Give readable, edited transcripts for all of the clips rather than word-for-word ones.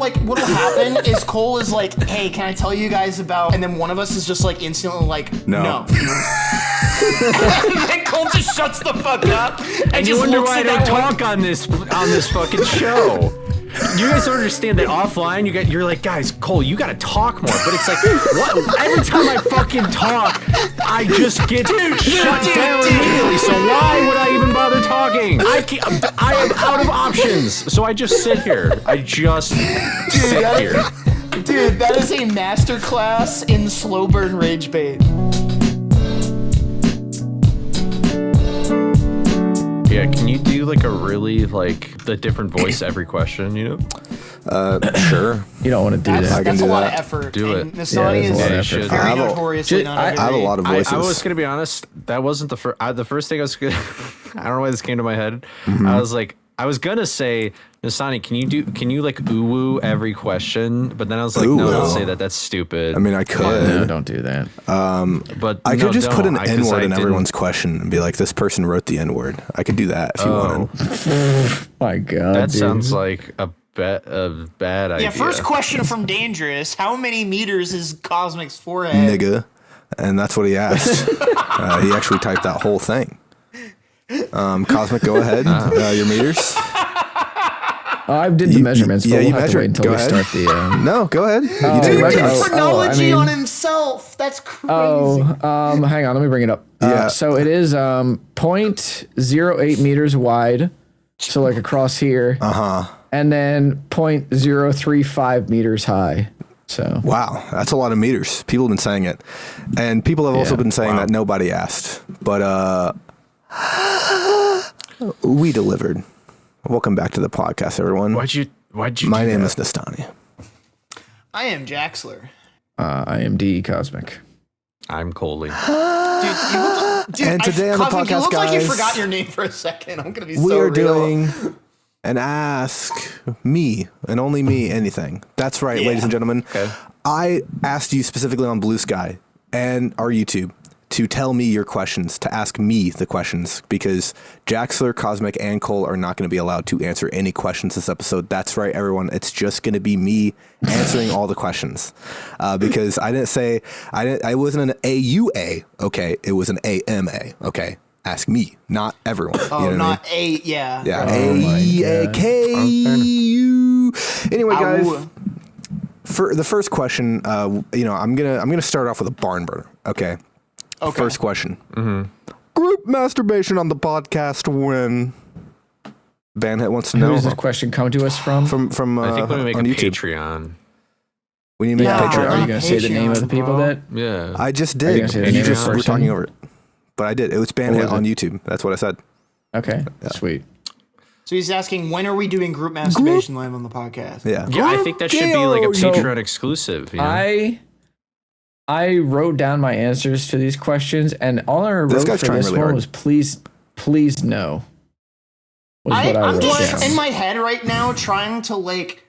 like, what'll happen is Cole is like, hey, can I tell you guys about, and then one of us is just like instantly like, no. And then Cole just shuts the fuck up and you just wonder looks why I at don't that talk on this fucking show. You guys don't understand that offline. You're like, guys, Cole, you gotta talk more. But it's like, what? Every time I fucking talk, I just get shut down immediately. So why would I even bother talking? I am out of options. So I just sit here. I just sit here. Dude, that is a masterclass in slow burn rage bait. Yeah, can you do like a really like the different voice every question, you know? Sure. You don't want to do that. That's a lot of effort. Do it. Nestani is effort. very notoriously not I have a lot of voices. I was gonna be honest. That wasn't the first. The first thing I was gonna. I don't know why this came to my head. I was gonna say, Nestani, can you like ooh every question? But then I was like, no, don't say that. That's stupid. I mean, I could. No, don't do that. But I could just put an N N-word in everyone's question and be like, this person wrote the N-word. I could do that if you wanted. My God, That dude. sounds like a bad idea. Yeah, first question from Dangerous. How many meters is Cosmic's forehead? Nigga. And that's what he asked. He actually typed that whole thing. Cosmic, go ahead. Your meters. I did the measurements, but you we'll have to measured. wait until Go we ahead. start the... No, go ahead. Oh, You did Dude it. did Oh, chronology I mean- on himself. That's crazy. hang on, let me bring it up. Yeah. So it is 0.08 meters wide, so like across here. And then 0.035 meters high. So Wow, that's a lot of meters. People have been saying it. And people have also been saying that nobody asked. But we delivered. Welcome back to the podcast, everyone. Why'd you My name is Nestani. I am Jaxler. I am DECosmic. I'm Coley. Dude, And today on the Cosmic, you podcast, look like you guys, forgot your name for a second. I'm gonna be We so are real. doing an Ask Me and only me anything. That's right, ladies and gentlemen. Okay. I asked you specifically on Blue Sky and our YouTube to tell me your questions, to ask me the questions, because Jaxler, Cosmic, and Cole are not going to be allowed to answer any questions this episode. That's right, everyone. It's just going to be me answering all the questions, because I wasn't an AUA. Okay, it was an AMA. Okay, ask me, not everyone. Oh, you know not what I mean? yeah. Yeah, Oh AAKU. Anyway, guys, Ow. for the first question, I'm gonna start off with a barn burner. Okay. Okay. First question. Group masturbation on the podcast when Banhit wants to Who know. does this question come to us from? From I think when we make a on YouTube. Patreon. We need to make Yeah. a Are you Patreon. going to say the name of the people bro. that... Yeah. I just Are you did. gonna say the You name just of the were talking person? over it. But I did. It was What Banhit was on it? YouTube. That's what I said. Okay, sweet. So he's asking, when are we doing group masturbation live on the podcast? Yeah. Yeah, I think that should be like a So- Patreon exclusive. You know? I wrote down my answers to these questions, and all I wrote This for guy's trying this really one hard. was please no. Was what I I'm wrote just down. in my head right now trying to like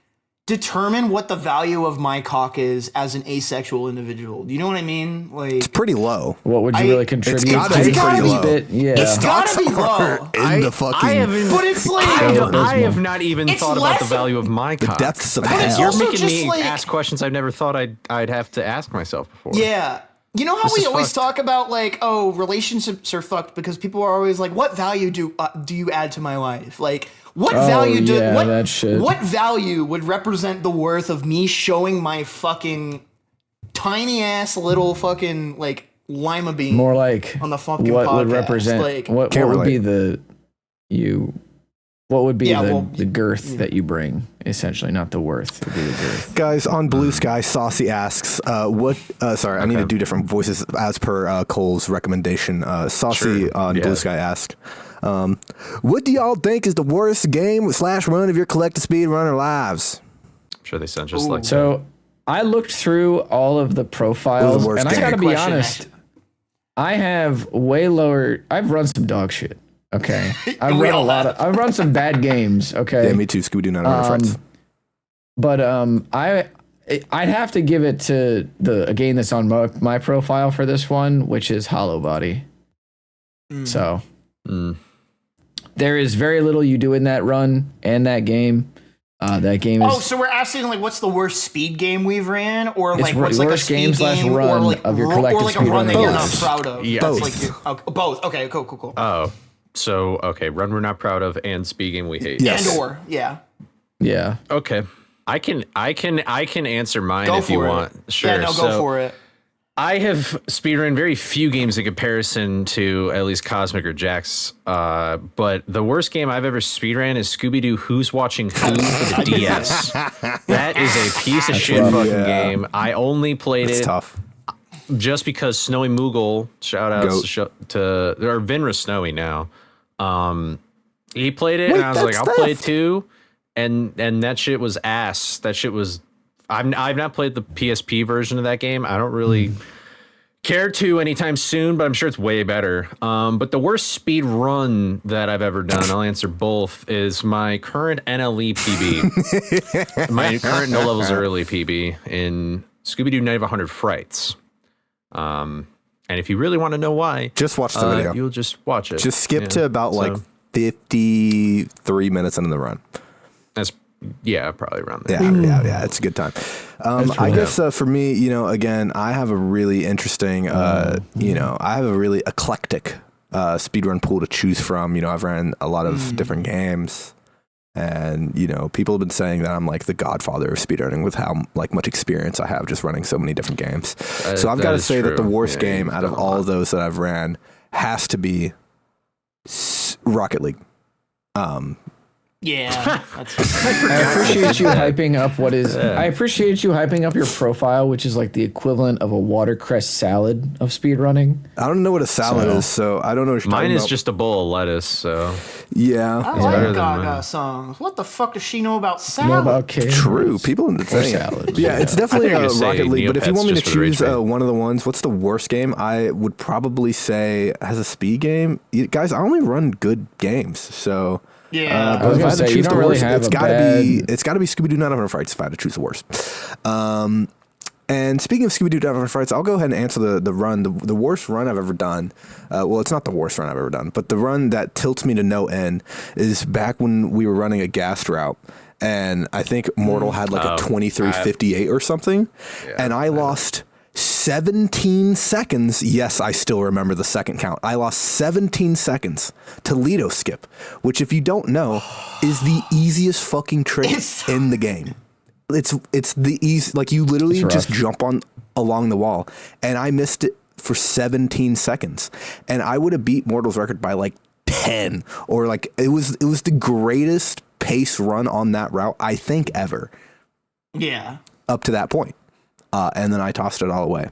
determine what the value of my cock is as an asexual individual. Do you know what I mean? Like, It's pretty low. What would you really contribute? gotta to be this pretty low. bit? Yeah. it's gotta be Are low. in the fucking I haven't. But it's like, I have not even It's thought about the less- value of my cock. depths of But it's hell. You're also making just me like- ask questions I've never thought I'd have to ask myself before. yeah. You know how This we is always fucked. talk about like, oh, relationships are fucked because people are always like, what value do you add to my life? Like, what value that shit. what value would represent the worth of me showing my fucking tiny ass little fucking like lima bean More like on the fucking what podcast? would represent Like, what Can't would be relate. what would be Yeah, the, well, the girth that you bring, essentially, not the worth. It would be the girth. Guys, on Blue Sky, Saucy asks, I need to do different voices as per Cole's recommendation. Saucy Sure. on Yeah. Blue Sky asked, what do y'all think is the worst game / run of your collective speedrunner lives? I'm sure they sound just like So I looked through all of the profiles, worst and I game. gotta be Question, honest, actually. I have way lower. I've run some dog shit. Okay, I've run a all lot of. I've run some bad games. Okay, Yeah, me too. Scooby-Doo, none of our friends. but I'd have to give it to a game that's on my profile for this one, which is Hollow Body. So there is very little you do in that run and that game. That game is. Oh, so we're asking like what's the worst speed game we've ran, or It's like what's like a worst speed game slash game, run or like of your or collective like a run speedrun that you're not games. proud of. Yeah. That's Both. like both. Okay, cool. Oh, so okay, run we're not proud of and speed game we hate. Yes. And or yeah. Yeah. Okay. I can answer mine Go if you for it. want. Sure. Yeah, no, go for it. I have speedrun very few games in comparison to at least Cosmic or Jax. But the worst game I've ever speedran is Scooby-Doo Who's Watching Who for the DS. That is a piece of shit rough. fucking Yeah. game. I only played It's it tough. just because Snowy Moogle, shout outs to or Vinra Snowy now. He played it and I was like, I'll play it too. And that shit was ass. That shit was I've not played the PSP version of that game. I don't really care to anytime soon, but I'm sure it's way better. But the worst speed run that I've ever done, I'll answer both, is my current NLE PB. My current No Levels Early PB in Scooby-Doo Night of 100 Frights. And if you really want to know why, Just watch the video. You'll just watch it. Just skip to about like 53 minutes into the run. That's probably around there. Yeah. It's a good time. I guess for me, again, I have a really interesting, I have a really eclectic speedrun pool to choose from. I've ran a lot of different games, and people have been saying that I'm like the godfather of speedrunning with how like much experience I have just running so many different games. So I've got to say that the worst game out of all of those that I've ran has to be Rocket League. Yeah. I appreciate you hyping up I appreciate you hyping up your profile, which is like the equivalent of a watercress salad of speedrunning. I don't know what a salad is, so I don't know what you're Mine talking is about. just a bowl of lettuce, so Yeah. I better like than Gaga mine. songs. What the fuck does she know about salad? Know about kids. True. People in the thing. salads. Yeah, it's definitely I thought you were gonna Rocket say League. But if you Neopets want me to just for the rage choose bait. one of the ones, what's the worst game? I would probably say as a speed game. Guys, I only run good games, so. Yeah. But was if I gonna had to say, you choose don't the really worst, have it's a gotta bad- be Scooby-Doo Night of Frights if I had to choose the worst. And speaking of Scooby-Doo Night of Frights, I'll go ahead and answer the run. The worst run I've ever done. Well, it's not the worst run I've ever done, but the run that tilts me to no end is back when we were running a gas route. And I think Mortal had like a 23:58 or something. And I lost 17 seconds. Yes, I still remember the second count. I lost 17 seconds to Lido skip, which if you don't know is the easiest fucking trick in the game. It's the easy, like you literally just jump along the wall, and I missed it for 17 seconds, and I would have beat Mortal's record by like 10, or like it was the greatest pace run on that route I think ever. Yeah. Up to that point. And then I tossed it all away.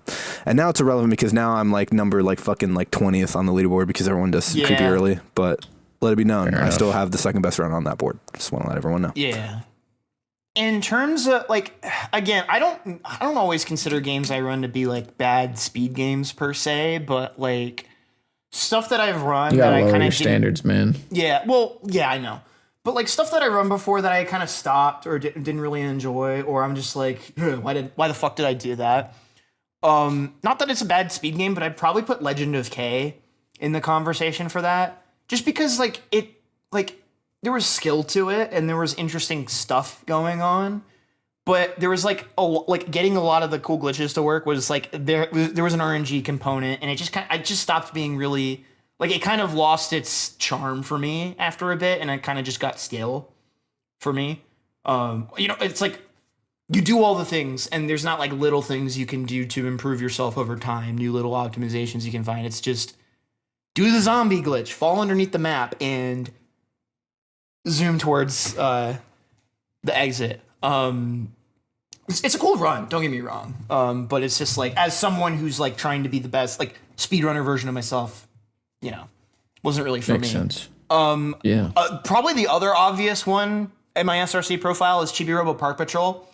And now it's irrelevant because now I'm like number like fucking like 20th on the leaderboard because everyone does creepy early. But let it be known, I still have the second best run on that board. Just want to let everyone know. Yeah. In terms of like, again, I don't always consider games I run to be like bad speed games per se, but like stuff that I've run You that gotta I lower kind your of standards, man. Yeah. Well, yeah, I know. But like stuff that I run before that I kind of stopped or didn't really enjoy, or I'm just like, why the fuck did I do that? Not that it's a bad speed game, but I'd probably put Legend of K in the conversation for that, just because there was skill to it and there was interesting stuff going on, but there was like getting a lot of the cool glitches to work was like there was an RNG component, and it just I just stopped being really. Like, it kind of lost its charm for me after a bit, and it kind of just got stale for me. It's like, you do all the things, and there's not, like, little things you can do to improve yourself over time, new little optimizations you can find. It's just, do the zombie glitch, fall underneath the map, and zoom towards the exit. It's a cool run, don't get me wrong. But it's just, like, as someone who's, like, trying to be the best, like, speedrunner version of myself, wasn't really for me. Makes sense. Yeah. Probably the other obvious one in my SRC profile is Chibi Robo Park Patrol.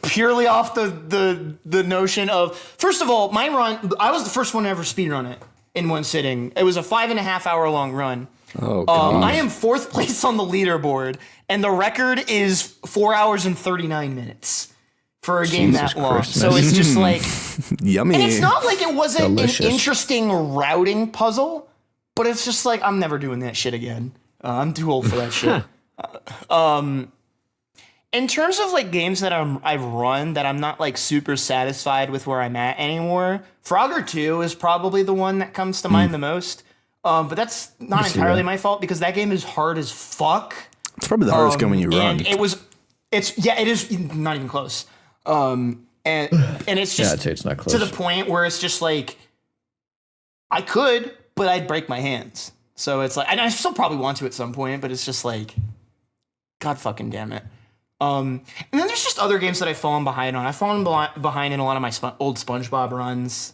Purely off the notion of, first of all, my run, I was the first one to ever speedrun it in one sitting. It was a 5.5 hour long run. Oh, God. I am 4th place on the leaderboard, and the record is 4 hours and 39 minutes. For a game that long. Christmas. So it's just like... Yummy. And it's not like it wasn't Delicious. an interesting routing puzzle, but it's just like, I'm never doing that shit again. I'm too old for that shit. in terms of like games that I've run that I'm not like super satisfied with where I'm at anymore, Frogger 2 is probably the one that comes to mind the most. But that's not entirely my fault because that game is hard as fuck. It's probably the hardest game when you run. And it is not even close. And it's just I'd say it's not close. to the point where it's just like I could, but I'd break my hands. So it's like, and I still probably want to at some point, but it's just like, God fucking damn it. And then there's just other games that I've fallen behind on. I've fallen behind in a lot of my old SpongeBob runs.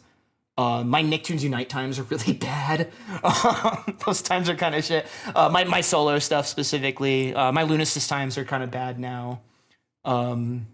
My Nicktoons Unite times are really bad. Those times are kind of shit. My solo stuff specifically. My Lunasis times are kind of bad now. And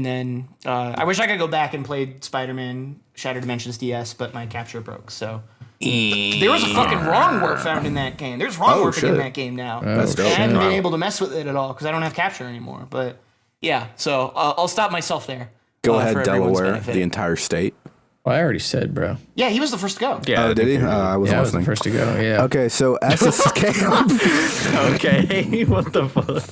then I wish I could go back and play Spider-Man Shattered Dimensions DS, but my capture broke. So there was a fucking wrong warp found in that game. There's wrong warping in that game now. That's dope. I haven't been able to mess with it at all because I don't have capture anymore. But yeah, so I'll stop myself there. Go ahead, for everyone's Delaware, benefit. the entire state. Well, I already said, bro. Yeah, he was the first to go. Yeah. Oh, did he? I wasn't Yeah, I was the listening. first to go. Yeah. Okay, so SSK. Okay. What the fuck?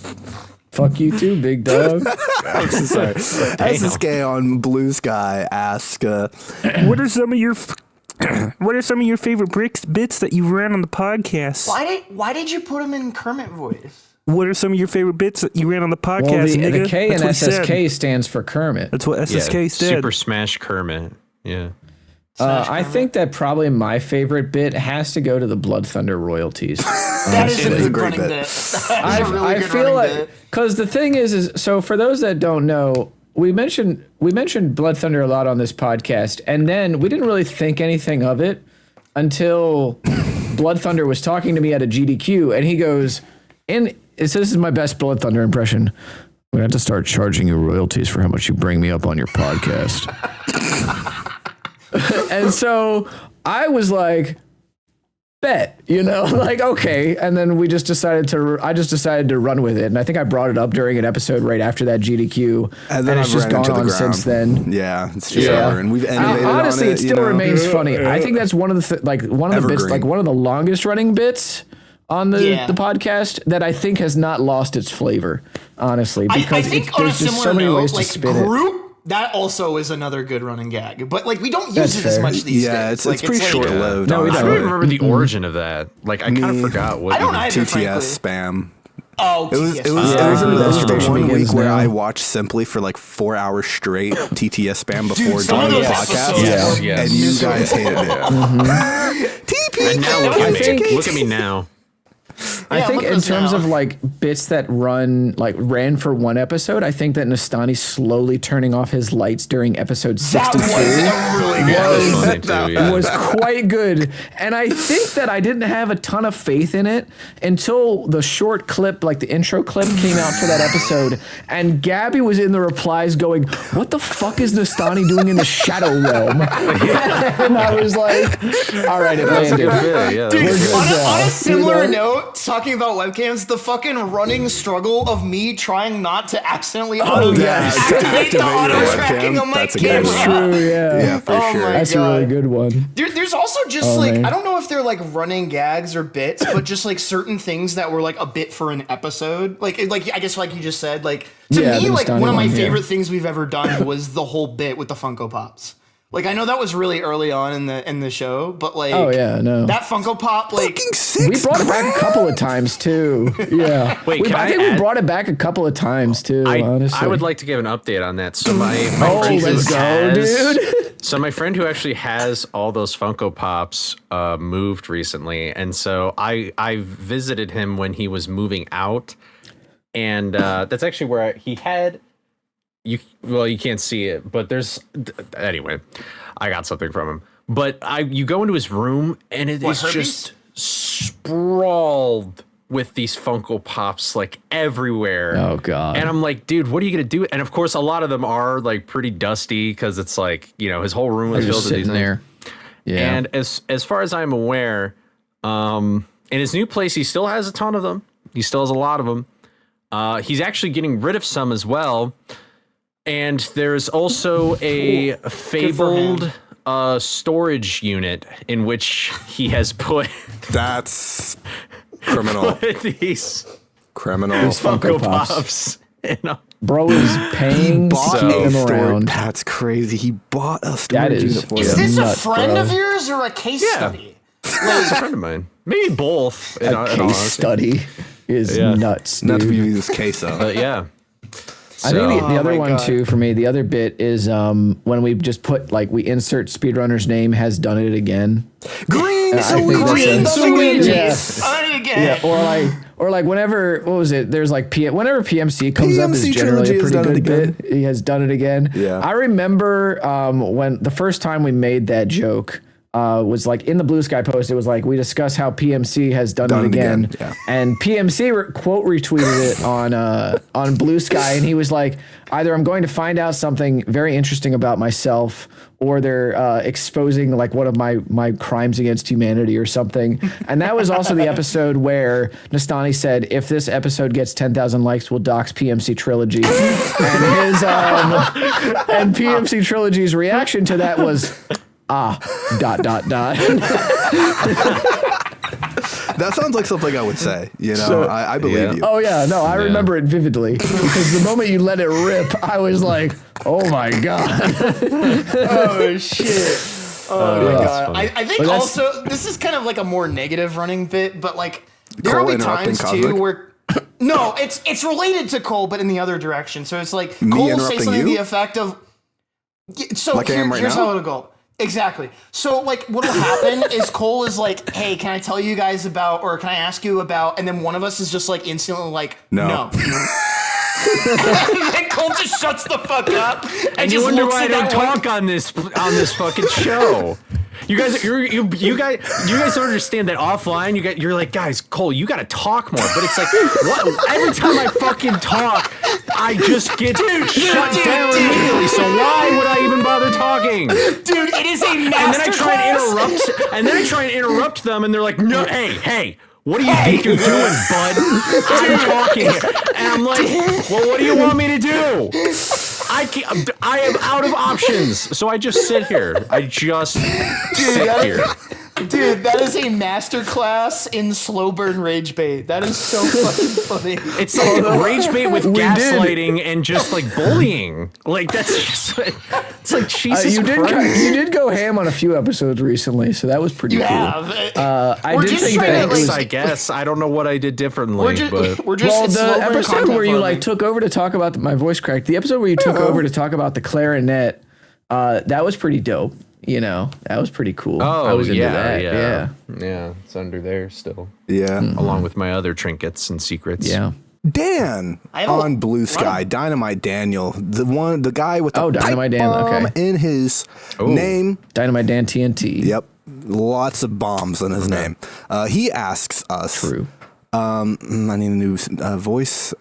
Fuck you too, big dog. I'm so sorry. SSK on Blue Sky ask, what are some of your favorite bits that you ran on the podcast? Why did you put him in Kermit voice? What are some of your favorite bits that you ran on the podcast, Well, the nigga? K in That's what he said. SSK stands for Kermit. That's what SSK Yeah, said. Super Smash Kermit. Yeah. I think that probably my favorite bit has to go to the Blood Thunder royalties. That is a It's a good great running bit. bit. That is a really I good feel running like bit. because the thing is so for those that don't know, we mentioned Blood Thunder a lot on this podcast, and then we didn't really think anything of it until Blood Thunder was talking to me at a GDQ, and he goes, this is my best Blood Thunder impression. We have to start charging you royalties for how much you bring me up on your podcast. And so I was like, bet, like, okay. And then I just decided to run with it. And I think I brought it up during an episode right after that GDQ. And then it's I've just ran into gone the on ground. since then. Yeah, it's just over. And we've innovated Honestly, on it still remains funny. I think that's one of the one of the bits, Evergreen. like one of the longest running bits on the podcast that I think has not lost its flavor, honestly, because I think on a there's just similar so many note, ways to like spin it. Groot, that also is another good running gag. But like we don't use That's it as fair. much these Yeah, days. it's pretty like, short-lived. No, we I honestly. don't even remember the origin of that. Like, I kind of forgot what I don't even- either, TTS frankly. spam. Oh, It was TTS. it was the Masturbation one begins week where now. I watched simply for like 4 hours straight TTS spam before some of doing the those podcast. episodes Yes, were yes. And you guys hated it. TP. And now look I at me. think- Look at me now. I Yeah, think look at in us terms now. of like bits that ran for one episode, I think that Nestani slowly turning off his lights during episode That 62 was a really good Yeah, one. that was funny too, yeah. was quite good. And I think that I didn't have a ton of faith in it until the short clip, like the intro clip, came out for that episode. And Gabby was in the replies going, "What the fuck is Nestani doing in the Shadow Realm?" And I was like, all right, it landed. Yeah, Dude, We're good on now. a similar You know? note, talking about webcams, the fucking running struggle of me trying not to accidentally yeah, to activate the activate your auto tracking webcam. on my That's a good camera. one. True, yeah. Yeah, for Oh sure. my That's God. a really good one. There's also just Oh, like man. I don't know if they're like running gags or bits, but just like certain things that were like a bit for an episode. Like I guess like you just said, like to Yeah, me, the like Nestani one of my one, yeah. favorite things we've ever done was the whole bit with the Funko Pops. Like I know that was really early on in the show, but like Oh, yeah, no. that Funko Pop like Fucking six. We brought it back a couple of times too. Yeah. Wait, can I I think we add- brought it back a couple of times too, honestly. I would like to give an update on that. So my Oh, friend let's who go, has, dude. So my friend who actually has all those Funko Pops moved recently, and so I visited him when he was moving out, and that's actually where he had you. Well, you can't see it, but there's anyway. I got something from him, but you go into his room and it is Herpes? just sprawled with these Funko Pops like everywhere. Oh, God. And I'm like, dude, what are you gonna do? And of course, a lot of them are like pretty dusty because it's like, you know, his whole room is They're filled just with these sitting things. there. Yeah. And as far as I'm aware, in his new place, he still has a ton of them. He still has a lot of them. He's actually getting rid of some as well. And there's also a fabled storage unit in which he has put That's criminal. these Criminal. There's Funko Pops. Pops. You know? Bro is paying to Bought keep a them storage. around. That's crazy. He bought a That storage is- unit for Is you. this nuts, a friend bro. of yours or a case study? It's a friend of mine. Maybe both. in all A case honesty. study is Yeah. nuts, Not to dude. use this case though. But yeah. I think the Oh other my one God. too for me, the other bit is when we just put like we insert speedrunner's name has done it again. Green I think that's Green a- Luigi. Yeah. On it again. Yeah, or like whenever what was it? There's like whenever PMC comes up is PMC generally trilogy a has pretty done it good again. bit. He has done it again. Yeah. I remember when the first time we made that joke was like in the Blue Sky post. It was like we discuss how PMC has done it again, yeah. and PMC quote retweeted it on Blue Sky, and he was like, either I'm going to find out something very interesting about myself, or they're exposing like one of my crimes against humanity or something. And that was also the episode where Nestani said, if this episode gets 10,000 likes, we'll dox PMC Trilogy. And his and PMC Trilogy's reaction to that was, dot. That sounds like something I would say. You know, So- I believe Yeah. you. Oh yeah, no, I remember it vividly because the moment you let it rip, I was like, "Oh my god!" Oh shit. Oh my god. funny. I think But that's- also this is kind of like a more negative running bit, but like there Cole will be interrupting times Cosmic? too where no, it's related to Cole, but in the other direction. So it's like Me Cole will say interrupting something to you? the effect of so Like I am right here's now? how it'll go. Exactly. So like what'll happen is Cole is like, hey, can I tell you guys about or can I ask you about, and then one of us is just like instantly like, No. and then Cole just shuts the fuck up and You just wonder looks why I at don't that one. talk on this fucking show. You guys don't understand that offline. You're like, guys, Cole, you gotta talk more. But it's like, what? Every time I fucking talk, I just get shut down immediately. So why would I even bother talking? Dude, it is a And then I masterclass. try and interrupt them, and they're like, no, hey. What do you think you're doing, bud? I'm talking here. And I'm like, well, what do you want me to do? I am out of options. So I just sit here. I just sit here. Dude, that is a masterclass in slow burn rage bait. That is so fucking funny. It's like rage bait with We did. gaslighting and just like bullying. Like that's just it's like Jesus you Christ. did go ham on a few episodes recently, so that was pretty You cool. have. I We're did just think trying that to, it Thanks, was I guess. I don't know what I did differently, we're just, but we're just well, it's slow the burn episode content where you farming. like took over to talk about my voice cracked. The episode where you took over to talk about the clarinet, that was pretty dope. You know, that was pretty cool. I was into that. Yeah, it's under there still, Yeah. along with my other trinkets and secrets. Yeah. Dan I have a on Blue lot Sky, of- Dynamite Daniel, the guy with the Oh, Dynamite pipe Dan, bomb okay. in his name. Dynamite Dan TNT. Yep, lots of bombs in his name. He asks us. True. I need a new voice.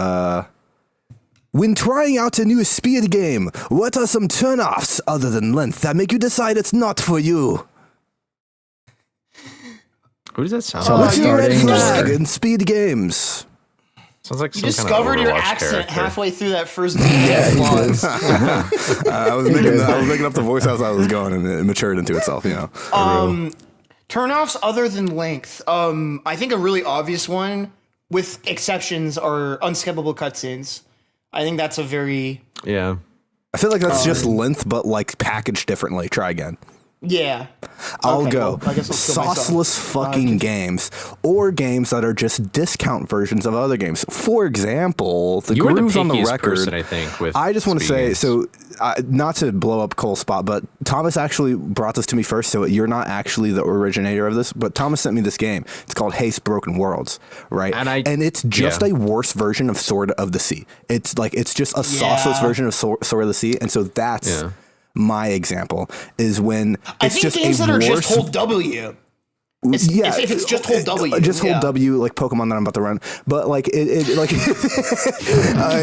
When trying out a new speed game, what are some turnoffs other than length that make you decide it's not for you? Who does that sound So like? What's your red starting, flag in speed games? Sounds like You some discovered kind of your Overwatch accent character. halfway through that first clause. I was making up the voice as I was going, and it matured into itself. You know. Turnoffs other than length. I think a really obvious one, with exceptions, are unskippable cutscenes. I think that's a very Yeah. I feel like that's just length, but like packaged differently. Try again. yeah. I'll Okay, go well, I guess I'll kill myself. sauceless fucking games, or games that are just discount versions of other games. For example, the You are the grooves on the pickiest record. person, I think, with I just want to speed say, games. so not to blow up Cole's spot, but Thomas actually brought this to me first, so you're not actually the originator of this, but Thomas sent me this game. It's called Haste Broken Worlds, right? And it's just yeah. a worse version of Sword of the Sea. It's just a sauceless version of Sword of the Sea, and so that's Yeah. my example, is when I it's think just games a that are worse just hold W. If it's just hold W. just hold yeah. W, like Pokemon that I'm about to run. But like it like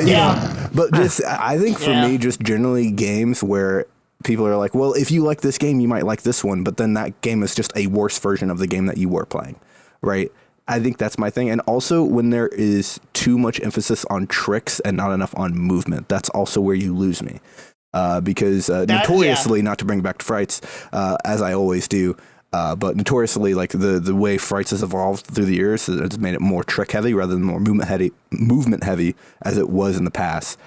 Yeah. But just I think for Yeah. me, just generally games where people are like, well, if you like this game, you might like this one, but then that game is just a worse version of the game that you were playing, right? I think that's my thing. And also when there is too much emphasis on tricks and not enough on movement, that's also where you lose me. Because notoriously, not to bring back to Frights, as I always do, But notoriously, like the way Frights has evolved through the years, it's made it more trick heavy rather than more movement heavy as it was in the past.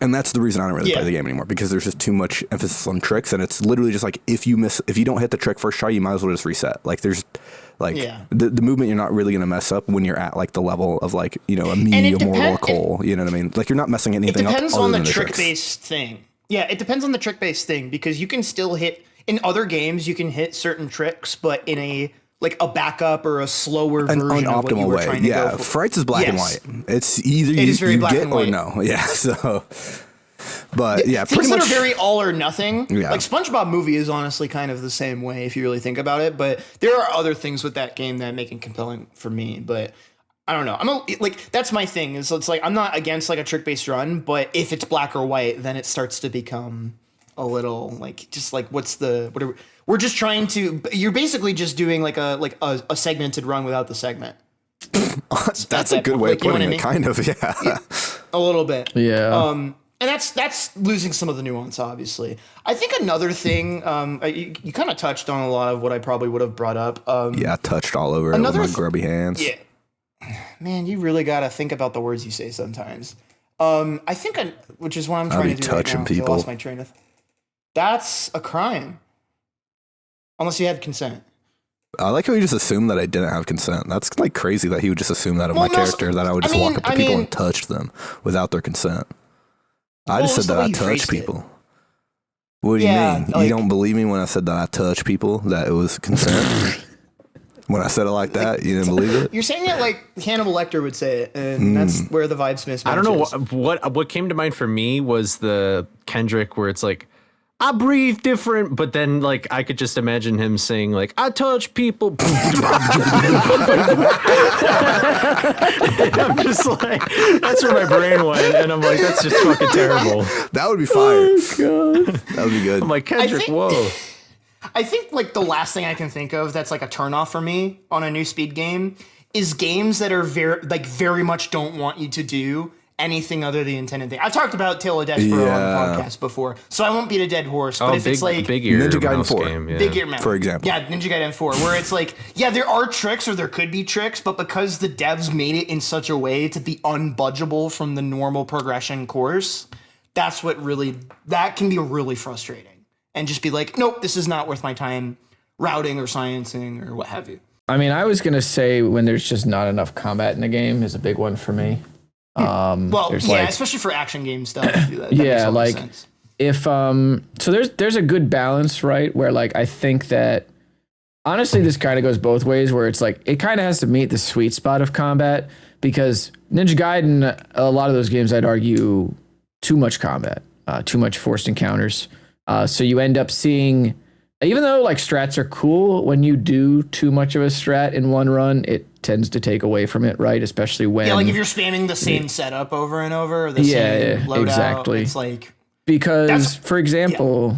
And that's the reason I don't really play the game anymore, because there's just too much emphasis on tricks, and it's literally just like if you don't hit the trick first try, you might as well just reset. Like there's like the movement you're not really gonna mess up when you're at like the level of like, you know, a me, a Mortal, a Cole. You know what I mean? Like you're not messing anything up. It depends on the trick-based thing. Yeah, it depends on the trick-based thing, because you can still hit in other games. You can hit certain tricks, but in a backup or a slower version of what you were trying to go for. Frights is black and white. It's either you get or no. Yeah, so... But yeah, things pretty much that are very all or nothing. Yeah. Like SpongeBob Movie is honestly kind of the same way if you really think about it. But there are other things with that game that make it compelling for me. But I don't know. That's my thing. Is it's like I'm not against like a trick-based run, but if it's black or white, then it starts to become a little like just like we're just trying to. You're basically just doing like a segmented run without the segment. That's a good way of putting it. Kind of, yeah. A little bit. Yeah. And that's losing some of the nuance, obviously. I think another thing, you kind of touched on a lot of what I probably would have brought up. I touched all over it with my grubby hands. Yeah. Man, you really got to think about the words you say sometimes. I think, which is what I'm trying to do touching right now. People. I lost my train of That's a crime. Unless you had consent. I like how you just assumed that I didn't have consent. That's like crazy that he would just assume that of my character, that I would just walk up to people and touch them without their consent. I just said that I touch people. What do you mean? Like, you don't believe me when I said that I touch people, that it was consent? When I said it like that, you didn't believe it? You're saying it like Hannibal Lecter would say it, and that's where the vibes mismatch. I don't know what came to mind for me was the Kendrick where it's like, I breathe different, but then like I could just imagine him saying like, I touch people. I'm just like, that's where my brain went, and I'm like, that's just fucking terrible. That would be fire. Oh God. That would be good. I'm like, Kendrick, whoa. I think like the last thing I can think of that's like a turnoff for me on a new speed game is games that are very much don't want you to do anything other than the intended thing. I've talked about Tale of Despero on the podcast before, so I won't beat a dead horse. But if it's like Big Ear Ninja Gaiden 4, game, Big Ear Mouse, for example, Ninja Gaiden 4, where it's like, there are tricks or there could be tricks, but because the devs made it in such a way to be unbudgeable from the normal progression course, that can be really frustrating, and just be like, nope, this is not worth my time routing or sciencing or what have you. I mean, I was gonna say when there's just not enough combat in the game is a big one for me. Especially for action game stuff. That makes a lot of sense. If so there's a good balance, right? Where like I think that honestly this kind of goes both ways, where it's like it kind of has to meet the sweet spot of combat, because Ninja Gaiden, a lot of those games I'd argue too much combat, too much forced encounters. So you end up seeing, even though like strats are cool, when you do too much of a strat in one run, it tends to take away from it, right? Especially when like if you're spamming the same setup over and over, or the same loadout, exactly. It's like because for example,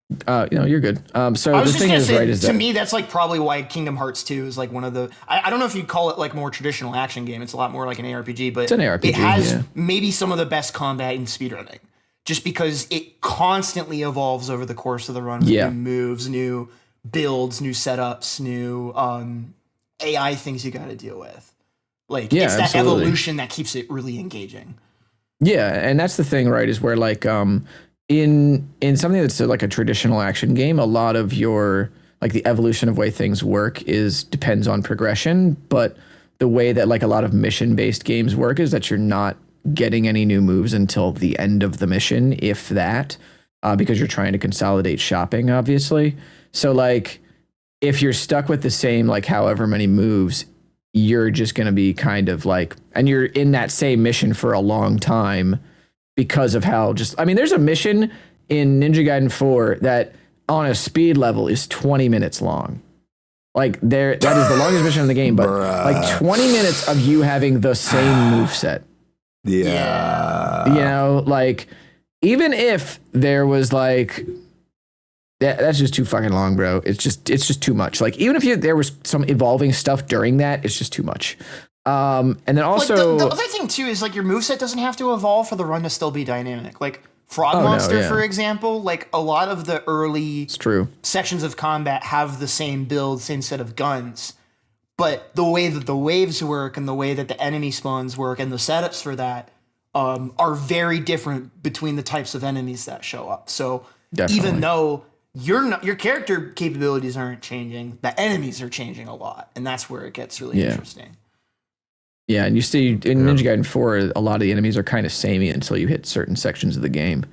you're good. So the thing is, right, is to that me that's like probably why Kingdom Hearts 2 is like one of the I don't know if you'd call it like more traditional action game. It's a lot more like an ARPG, but it's an ARPG, it has maybe some of the best combat in speedrunning. Just because it constantly evolves over the course of the run with new moves, new builds, new setups, new AI things you got to deal with. Like, it's that evolution that keeps it really engaging. Yeah, and that's the thing, right, is where like in something that's like a traditional action game, a lot of your like the evolution of way things work depends on progression, but the way that like a lot of mission-based games work is that you're not getting any new moves until the end of the mission, if that, because you're trying to consolidate shopping, obviously. So like if you're stuck with the same like however many moves, you're just going to be kind of like, and you're in that same mission for a long time because of how there's a mission in Ninja Gaiden 4 that on a speed level is 20 minutes long. Like that is the longest mission in the game, but like 20 minutes of you having the same moveset. Yeah. You know, like even if there was like that's just too fucking long, bro. It's just too much. Like even if there was some evolving stuff during that, it's just too much. And then also like the other thing too is like your moveset doesn't have to evolve for the run to still be dynamic. Like Frog no, Monster, yeah. for example, like a lot of the early It's true. sections of combat have the same build, same set of guns, but the way that the waves work and the way that the enemy spawns work and the setups for that are very different between the types of enemies that show up. So Definitely. even though your character capabilities aren't changing, the enemies are changing a lot, and that's where it gets really interesting. Yeah, and you see in Ninja Gaiden 4, a lot of the enemies are kind of samey until you hit certain sections of the game.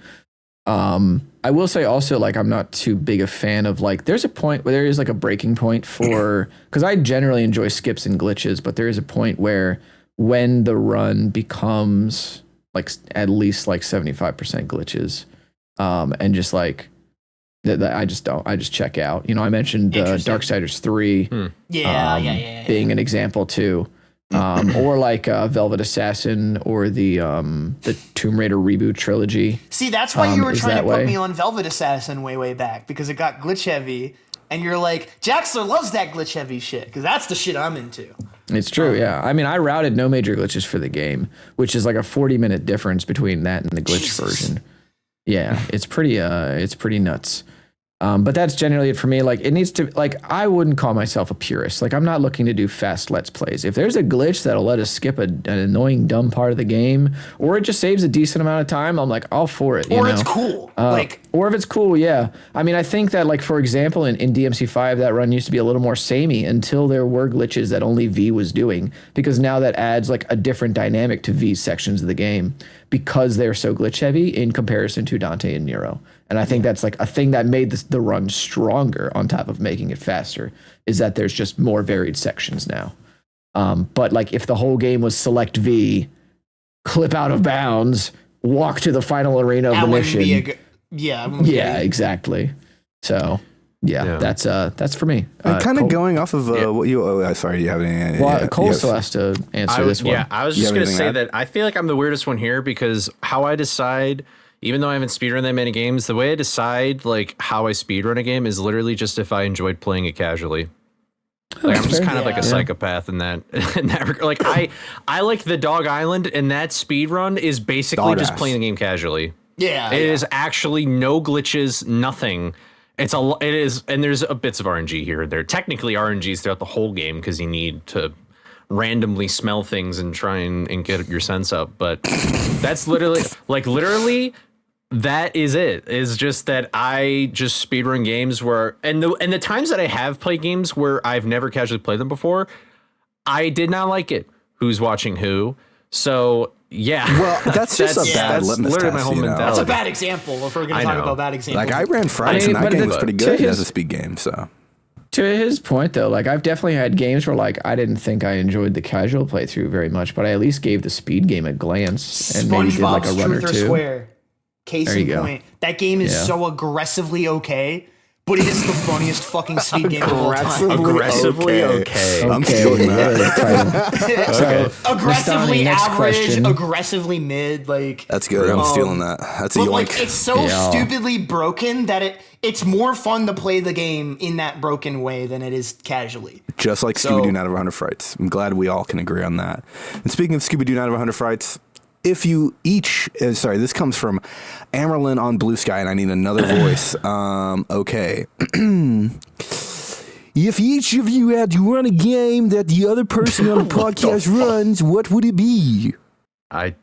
I will say also, like, I'm not too big a fan of, like, there's a point where there is like a breaking point for, because I generally enjoy skips and glitches, but there is a point where when the run becomes like at least like 75% glitches, and just like, I just check out. You know, I mentioned Darksiders 3 being an example too. Or like Velvet Assassin or the Tomb Raider reboot trilogy. See, that's why you were is trying to that put way? me on Velvet Assassin way back, because it got glitch heavy, and you're like, Jaxler loves that glitch heavy shit, because that's the shit I'm into. It's true, yeah. I mean, I routed no major glitches for the game, which is like a 40-minute difference between that and the glitch version. Yeah, it's pretty nuts. But that's generally it for me. Like, it needs to, like, I wouldn't call myself a purist. Like, I'm not looking to do fast Let's Plays. If there's a glitch that'll let us skip an annoying, dumb part of the game, or it just saves a decent amount of time, I'm like, all for it. Or it's cool. Or if it's cool, yeah. I mean, I think that, like, for example, in DMC5, that run used to be a little more samey until there were glitches that only V was doing, because now that adds, like, a different dynamic to V's sections of the game, because they're so glitch heavy in comparison to Dante and Nero. And I think that's like a thing that made the run stronger on top of making it faster, is that there's just more varied sections now. But like, if the whole game was select V, clip out of bounds, walk to the final arena of the mission. Exactly. So that's for me. And kind of Cole, going off of what you. Oh, sorry, you have any? well, Cole still has to answer this one. Yeah, I was just going to say that I feel like I'm the weirdest one here, because how I decide, even though I haven't speedrun that many games, the way I decide like how I speedrun a game is literally just if I enjoyed playing it casually. Like, I'm just kind of like a psychopath in that regard. Like, I like the Dog Island, and that speedrun is basically just playing the game casually. Yeah. It is actually no glitches, nothing. It is, and there's bits of RNG here and there. Technically, RNGs throughout the whole game, because you need to randomly smell things and try and get your sense up. But that's literally that is it. Is just that I just speedrun games where, and the times that I have played games where I've never casually played them before, I did not like it. Who's watching who? So yeah. Well, that's just a bad litmus literally test. my whole You know? mentality. That's a bad example if we're going to talk about bad examples. Like, I ran Fridays, and that but game was pretty good to as a speed game. So to his point, though, like, I've definitely had games where, like, I didn't think I enjoyed the casual playthrough very much, but I at least gave the speed game a glance and maybe did like a run or Truth two. Square. Case in point. That game is so aggressively okay, but it is the funniest fucking speed game of all time. Aggressively okay. I'm stealing that. Aggressively Nestani, next average, question. aggressively mid, like. that's good. I'm stealing that. That's a But yoink. like, it's so stupidly broken that it's more fun to play the game in that broken way than it is casually. Just like Scooby-Doo Night of 100 Frights. I'm glad we all can agree on that. And speaking of Scooby-Doo Night of 100 Frights, if you each, this comes from Amerlin on Blue Sky, and I need another voice. Okay. If each of you had to run a game that the other person on the podcast runs, what would it be? All right,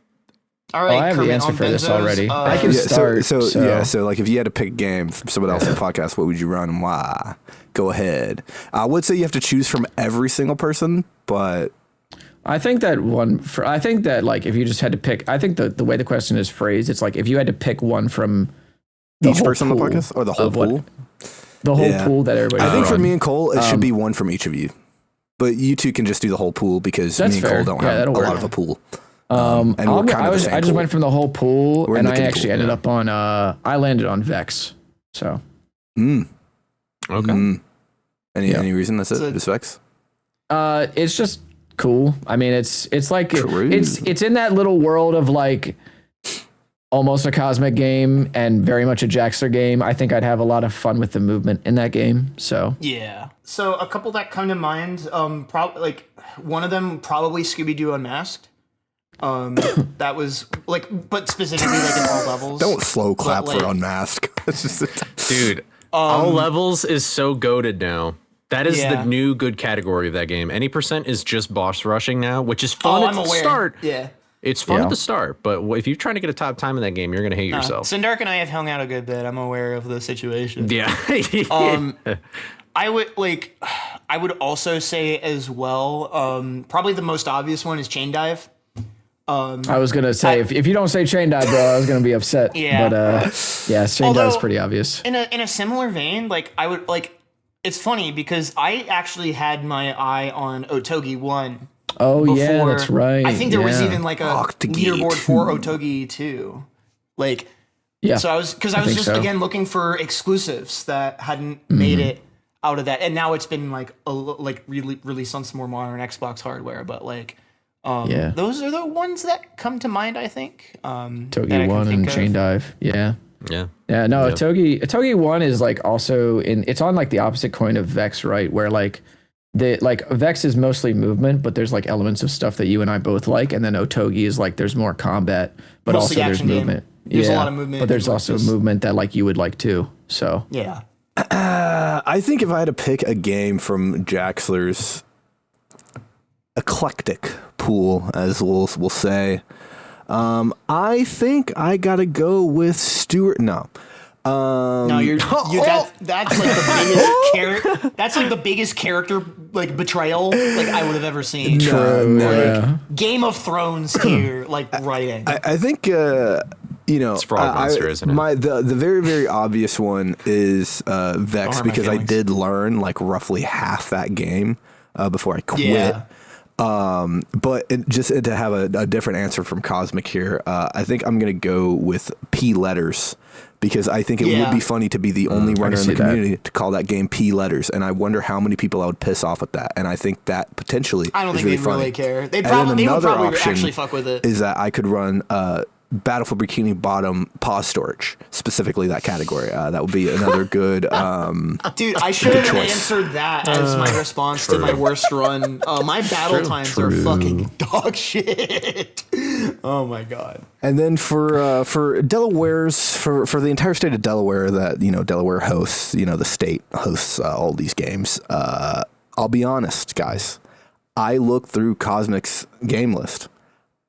I have the Kermit answer on for this Benzos, already. I can Yeah, start. So like if you had to pick a game from someone else on the podcast, what would you run and why? Go ahead. I would say you have to choose from every single person, but I think that like, if you just had to pick, I think the way the question is phrased, it's like if you had to pick one from each person on the podcast or the whole pool? The whole pool that everybody. I think for me and Cole, it should be one from each of you. But you two can just do the whole pool because me and fair. Cole don't Yeah, have that'll a work. lot of a pool. And we're kind of the same I just pool. went from the whole pool, We're in and the I kid actually pool, ended up on. I landed on Vex. So. Okay. Any reason that's it? So- Just Vex? It's just cool. I mean, it's like True. it's in that little world of like almost a cosmic game and very much a Jaxler game. I think I'd have a lot of fun with the movement in that game. So Yeah. So a couple that come to mind, probably like one of them, probably Scooby-Doo Unmasked. That was like, but specifically like in all levels. Don't slow clap like- for Unmasked. It's just Dude, all levels is so goated now. That is Yeah. the new good category of that game. Any percent is just boss rushing now, which is fun at I'm the aware. start. Yeah. It's fun Yeah. at the start, but if you're trying to get a top time in that game, you're going to hate yourself. Sindark and I have hung out a good bit. I'm aware of the situation. Yeah. I would also say as well, probably the most obvious one is Chain Dive. I was gonna say if you don't say chain dive, bro, I was gonna be upset. Yeah. But yeah, chain dive is Although- pretty obvious. In a similar vein, like I would like, it's funny because I actually had my eye on Otogi 1. Oh yeah, before- that's right. I think there was yeah. even like a Octogi leaderboard 2. for Otogi 2. Like, yeah. so I was think just so. again looking for exclusives that hadn't Mm-hmm. made it out of that, and now it's been like released on some more modern Xbox hardware. But like, Yeah. those are the ones that come to mind. I think that I Togi can 1 think and of. chain dive. Yeah. Yeah. Yeah, no, Togi 1 is like also it's on like the opposite coin of Vex, right? Where like Vex is mostly movement, but there's like elements of stuff that you and I both like, and then Otogi is like there's more combat, but Mostly also there's action game. movement. There's a lot of movement But there's and, like, also just- movement that like you would like too. So Yeah. I think if I had to pick a game from Jaxler's eclectic pool, as we'll say, I think I gotta go with Stuart. No. No, that's like the biggest character. That's like the biggest character like betrayal like I would have ever seen. True, Like, yeah. Game of Thrones tier like writing. I think it's Frog Monster, isn't it? The very very obvious one is Vex, hurt my because I feelings. did learn like roughly half that game before I quit. Yeah. But just to have a different answer from Cosmic here, I think I'm gonna go with P letters, because I think it would be funny to be the only runner in see the that. community to call that game P letters, and I wonder how many people I would piss off with that. And I think that potentially I don't is think really they'd funny. really care. They And then would another probably option actually fuck with it. is that I could run Battle for Bikini Bottom pause storage, specifically that category. That would be another good. Dude, I should have answered that as my response to my worst run. My battle times are fucking dog shit. Oh my god. And then for Delaware's for the entire state of Delaware that Delaware hosts, the state hosts all these games. I'll be honest, guys. I looked through Cosmic's game list.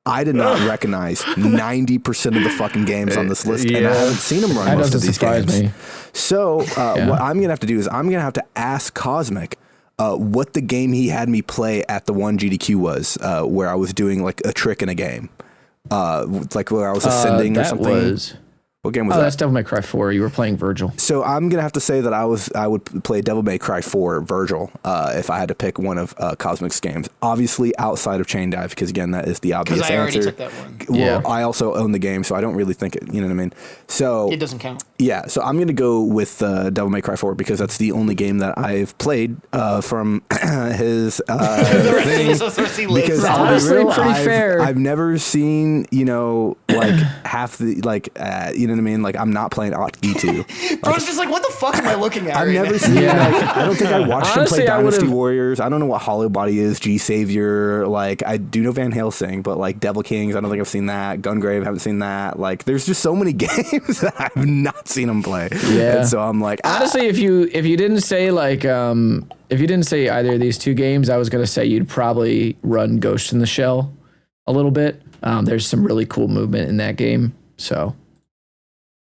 I did not recognize 90% of the fucking games on this list, and I haven't seen them run That most of doesn't these surprise games. me. So what I'm gonna have to do is I'm gonna have to ask Cosmic what the game he had me play at the one GDQ was, where I was doing like a trick in a game, like where I was ascending or that something. What game was Oh, that? that's Devil May Cry 4. You were playing Virgil. So I'm gonna have to say that I would play Devil May Cry 4 Virgil if I had to pick one of Cosmic's games. Obviously outside of Chain Dive, because again that is the obvious Because I already answer. took that one. Well, Yeah. I also own the game, so I don't really think it. You know what I mean? So It doesn't count. yeah, so I'm gonna go with Devil May Cry 4 because that's the only game that I've played from his The rest of thing. this SRC list. Because That's I'll be honestly real, pretty fair. I've never seen like half the you know what I mean. Like I'm not playing Octogi 2. Bro's just like, what the fuck am I looking at? I've right never now? seen. Like, I don't think I watched Honestly, him I play Dynasty would've- Warriors. I don't know what Hollow Body is. G Savior. Like I do know Van Helsing, but like Devil Kings, I don't think I've seen that. Gungrave, haven't seen that. Like there's just so many games that I've not seen him play. Yeah. And so I'm like, Honestly, if you didn't say like if you didn't say either of these two games, I was gonna say you'd probably run Ghost in the Shell a little bit. There's some really cool movement in that game, so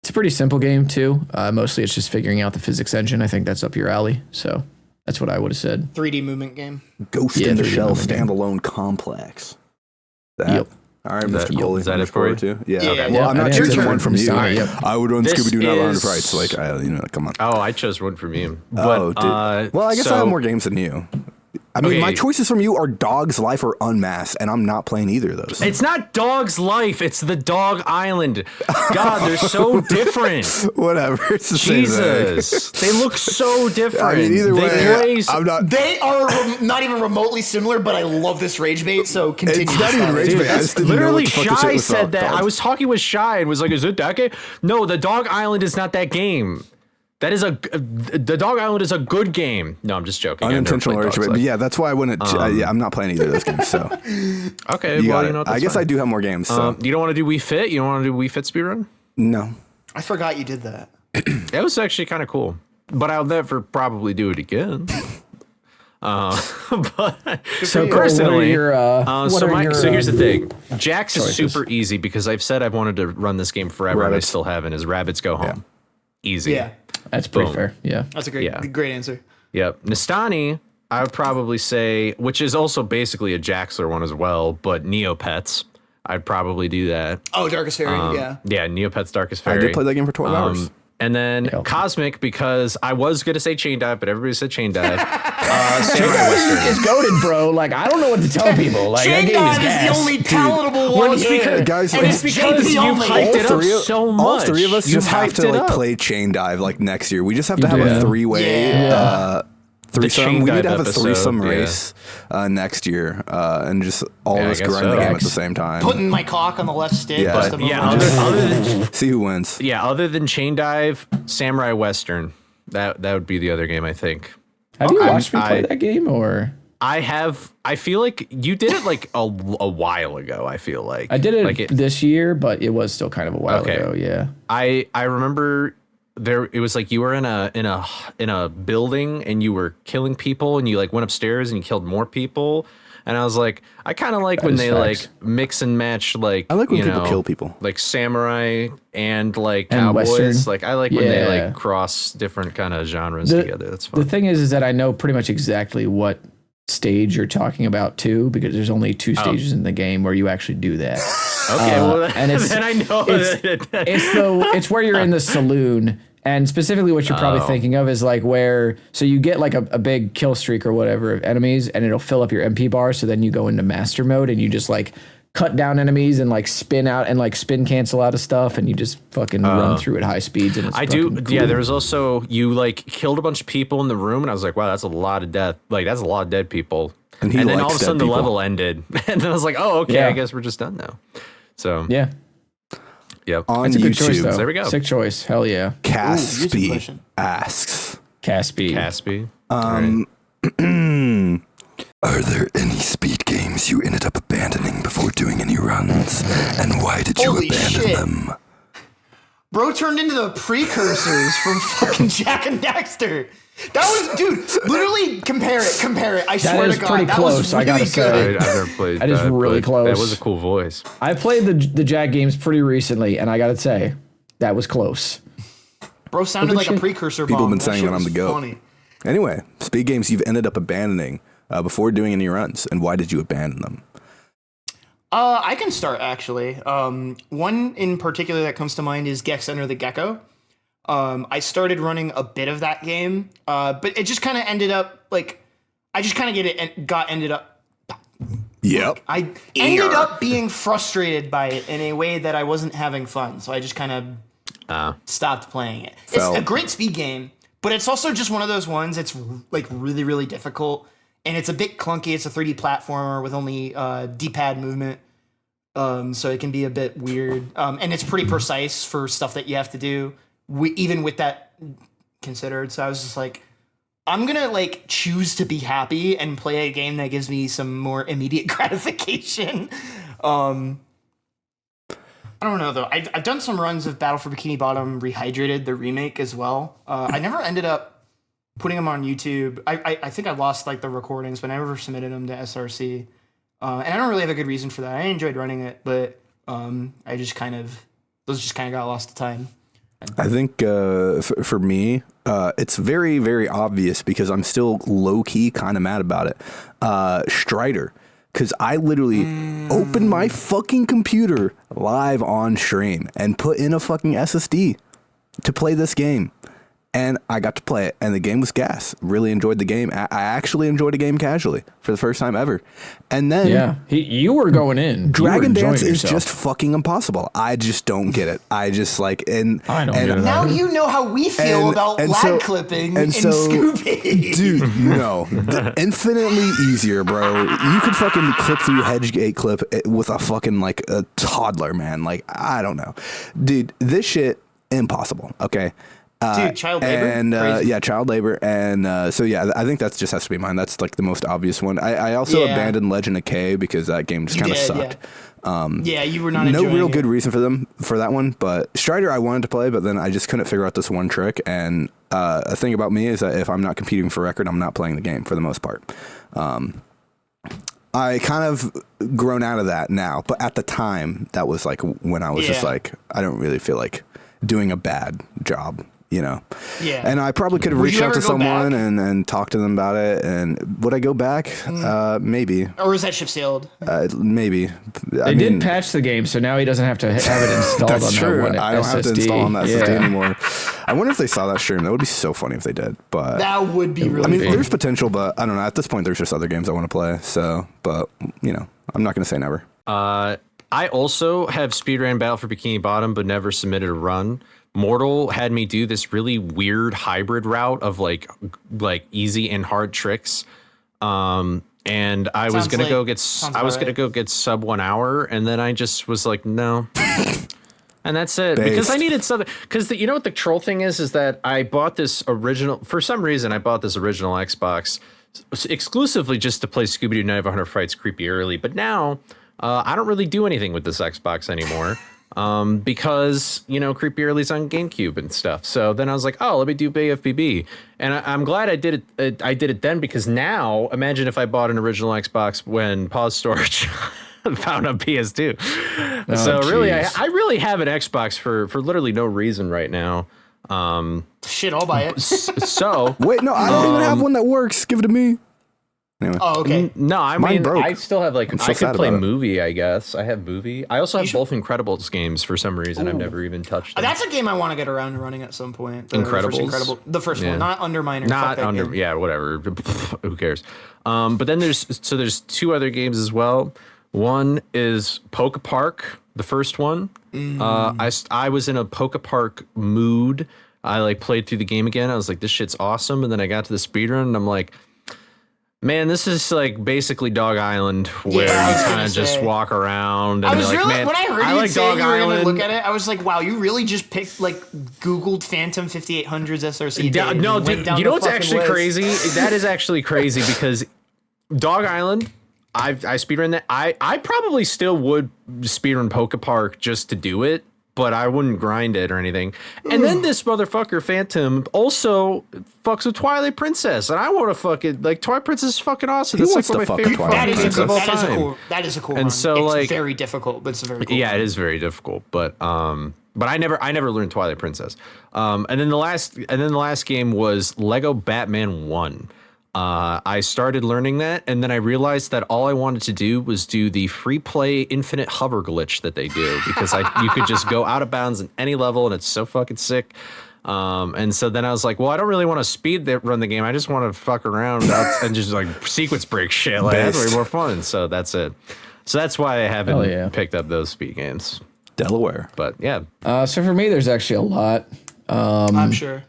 it's a pretty simple game too. Mostly it's just figuring out the physics engine. I think that's up your alley. So that's what I would have said. 3D movement game. Ghost Yeah, in the 3D Shell movement game. standalone complex. That. Yep. All right, That- Mr. Coley. is that it Look for forward you? to. Yeah. Yeah. Okay. Yeah, Well, I'm I not think choosing it's one from you. Nestani, yep. I would run This Scooby Doo Not Round of is- Frights. Like, come on. Oh, I chose one from you. But, Oh, dude. Well, I guess I so- have more games than you. I mean, my Okay. choices from you are Dog's Life or Unmasked, and I'm not playing either of those. It's not Dog's Life. It's the Dog Island. God, they're so different. Whatever. It's the same thing. Jesus, they look so different. I mean, either they way, play I'm not. They are not even remotely similar, but I love this rage bait, so continue. It's not even rage Dude, bait. I just didn't know literally, what the fuck the shit Shy was said about. that. Dogs. I was talking with Shy and was like, "Is it that game?" No, the Dog Island is not that game. The Dog Island is a good game. No, I'm just joking. Unintentional urge, but yeah, that's why I wouldn't. Yeah, I'm not playing either of those games. So okay, you well, got you know, it. I guess I do have more games. So. You don't want to do Wii Fit? You don't want to do Wii Fit speedrun? No. I forgot you did that. It was actually kind of cool, but I'll never probably do it again. But So personally, so here's the thing. Jax is super easy because I've said I've wanted to run this game forever and I still haven't. Is Rabbids Go Home. Easy. Yeah, That's pretty Boom. fair. Yeah. that's a great answer. Yep. Nestani, I would probably say, which is also basically a Jaxler one as well, but Neopets. I'd probably do that. Oh, Darkest Fairy, yeah. Yeah, Neopets Darkest I Fairy. did play that game for 12 hours. And then Cosmic, because I was going to say Chain Dive, but everybody said Chain Dive. Samurai Western. It's goated, bro. Like, I don't know what to tell people. Like, that Chain game is Dive is gas. the only palatable one it's here. because- Guys, and it's because JP you only. hyped it up so much. All three of us You just have hyped to it like up. play Chain Dive like next year. We just have to have Yeah. a three-way threesome. Chain We need to Dive have a episode, threesome yeah. race next year, and just all of I us guess grind so. the game at the same time. Putting my cock on the left stick. Yeah. just But, a Yeah, moment. other than See who wins. other than Chain Dive, Samurai Western. That would be the other game, I think. Have you watched me play I- that game, or? I feel like you did it like a while ago, I feel like. I did it like this year, but it was still kind of a while Okay. ago. Yeah. I remember it was like you were in a building and you were killing people and you like went upstairs and you killed more people. And I was like, I kind of like when is they facts. like mix and match like I like when you people know, kill people. like samurai and like And cowboys. Western. Like I like when they Yeah. like cross different kind of genres The- together. That's fun. The thing is that I know pretty much exactly what stage you're talking about too, because there's only 2 stages in the game where you actually do that. Okay, well and it's- then I know It's where you're in the saloon, and specifically what you're probably thinking of is like where, so you get like a big kill streak or whatever of enemies, and it'll fill up your MP bar. So then you go into master mode and you just like cut down enemies and like spin out and like spin cancel out of stuff, and you just fucking run through at high speeds. And it's I do. fucking Yeah, cool. there was also you like killed a bunch of people in the room, and I was like, wow, that's a lot of death. Like that's a lot of dead people. And And, he then all of a likes sudden dead the people. level ended, and then I was like, oh, okay, Yeah. I guess we're just done now. So Yeah, yep. On it's a good choice YouTube, though. There we go. Sick choice. Hell yeah. Ooh, YouTube Caspi question. asks, Caspi. Caspi. Are there any speed games you ended up abandoning before doing any runs? And why did you Holy abandon shit. them? Bro turned into the precursors from fucking Jack and Daxter. That was, dude, literally compare it. I swear is to God, pretty that was close, I really gotta good. say. I've never played. That is really but close. That was a cool voice. I played the Jag games pretty recently, and I gotta say, that was close. Bro sounded Good like a shit. precursor People bomb. have been saying shit that I'm was the GOAT. funny. Anyway, speed games you've ended up abandoning before doing any runs, and why did you abandon them? I can start actually. One in particular that comes to mind is Gex Enter the Gecko. I started running a bit of that game, but it just kind of ended up like I just kind of ended up. Yep. I ended up being frustrated by it in a way that I wasn't having fun, so I just kind of stopped playing it. Fell. It's a great speed game, but it's also just one of those ones. It's like really, really difficult, and it's a bit clunky. It's a 3D platformer with only D-pad movement, so it can be a bit weird. And it's pretty precise for stuff that you have to do, even with that considered. So I was just like, I'm gonna like choose to be happy and play a game that gives me some more immediate gratification. I don't know though. I've done some runs of Battle for Bikini Bottom Rehydrated, the remake as well. I never ended up putting them on YouTube. I think I lost like the recordings, but I never submitted them to SRC. And I don't really have a good reason for that. I enjoyed running it, but those just kind of got lost to time. I think for me, it's very, very obvious because I'm still low key kind of mad about it. Strider, because I literally opened my fucking computer live on stream and put in a fucking SSD to play this game. And I got to play it, and the game was gas. Really enjoyed the game. I actually enjoyed a game casually for the first time ever. And then You were going in. Dragon You were Dance enjoying is yourself. just fucking impossible. I just don't get it. I just like and I don't and, get it. Now you know how we feel about lag clipping in Scooby. Dude, no, infinitely easier, bro. You could fucking clip through Hedgegate clip with a fucking like a toddler, man. Like I don't know, dude. This shit impossible. Okay. Dude, child labor? And Crazy. yeah, child labor. And so yeah, I think that just has to be mine. That's like the most obvious one. I also abandoned Legend of K because that game just kind of sucked. Yeah, you were not no enjoying real it. good reason for that one, but Strider I wanted to play, but then I just couldn't figure out this one trick. And a thing about me is that if I'm not competing for record, I'm not playing the game for the most part. I kind of grown out of that now, but at the time, that was like when I was just like, I don't really feel like doing a bad job, you know? Yeah. And I probably could have Would reached you out ever to go someone back? and talked to them about it. And would I go back? Maybe. Or is that ship sailed? Maybe. They did patch the game, so now he doesn't have to have it installed on That's that true. one I don't have to SSD. install on that Yeah. SSD anymore. I wonder if they saw that stream. That would be so funny if they did. But That would be really I mean, funny. there's potential, but I don't know. At this point, there's just other games I want to play. So, but you know, I'm not going to say never. I also have speedran Battle for Bikini Bottom, but never submitted a run. Mortal had me do this really weird hybrid route of like easy and hard tricks. And I was gonna go get sub 1 hour, and then I just was like, no. And that's it. Because I needed something. Because you know what the troll thing is that I bought this original, for some reason I bought this original Xbox exclusively just to play Scooby-Doo Night of 100 Frights Creepy Early. But now I don't really do anything with this Xbox anymore. Because, you know, Creepy Early's on GameCube and stuff. So then I was like, oh, let me do BFBB. And I'm glad I did it. I did it then, because now imagine if I bought an original Xbox when pause storage found on PS2. So really, I really have an Xbox for literally no reason right now. Shit, I'll buy it. So Wait, no, I don't even have one that works. Give it to me. Anyway. Oh, okay. no, I Mine mean, broke. I still have like, I'm so I could sad play about it. movie, I guess. I have movie. I also have both Incredibles games for some reason. I've never even touched them. That's a game I want to get around to running at some point. Incredibles? The first Yeah. one, not Underminer. Not Fuck that under, game. yeah, whatever. Who cares? But then there's two other games as well. One is Poke Park, the first one. I was in a Poke Park mood. I like played through the game again. I was like, this shit's awesome. And then I got to the speedrun and I'm like, man, this is like basically Dog Island, where I was you gonna kind of just say. walk around. And I was you're like, really, man, when I heard I you like say Dog you were going to Island. look at it, I was like, wow, you really just picked, like, Googled Phantom 5800s SRC. No, dude, you know what's actually crazy? That is actually crazy because Dog Island, I speedrun that. I probably still would speedrun Poke Park just to do it, but I wouldn't grind it or anything. And then this motherfucker Phantom also fucks with Twilight Princess, and I want to fuck it. Like, Twilight Princess is fucking awesome. That's wants like one to of my fuck favorite Twilight fucking games of all time. That is a cool And one. so, it's like, very difficult, but it's a very cool Yeah, one. it is very difficult, but I never learned Twilight Princess. And then the last game was Lego Batman 1. I started learning that, and then I realized that all I wanted to do was do the free play infinite hover glitch that they do, because you could just go out of bounds in any level, and it's so fucking sick. And so then I was like, well, I don't really want to run the game. I just want to fuck around and just like sequence break shit. Like, that's way more fun. So that's it. So that's why I haven't picked up those speed games. Delaware. But yeah. So for me, there's actually a lot. I'm sure.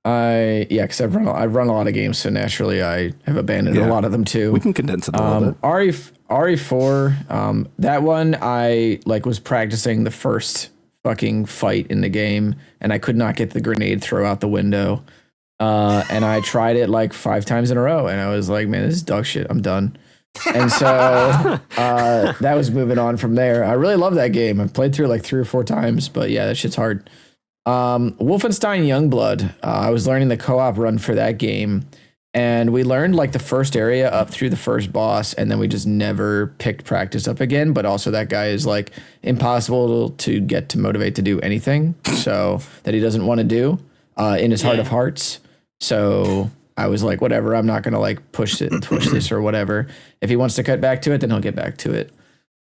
Because I've run a lot of games, so naturally I have abandoned a lot of them too. We can condense it a little bit. RE4, that one I like was practicing the first fucking fight in the game, and I could not get the grenade throw out the window. And I tried it like 5 times in a row, and I was like, man, this is dog shit. I'm done. And so that was moving on from there. I really love that game. I've played through it like 3 or 4 times, but yeah, that shit's hard. Wolfenstein Youngblood. I was learning the co-op run for that game, and we learned like the first area up through the first boss, and then we just never picked practice up again. But also that guy is like impossible to get to motivate to do anything, so that he doesn't want to do in his heart of hearts. So I was like, whatever, I'm not gonna like push this or whatever. If he wants to cut back to it, then he'll get back to it.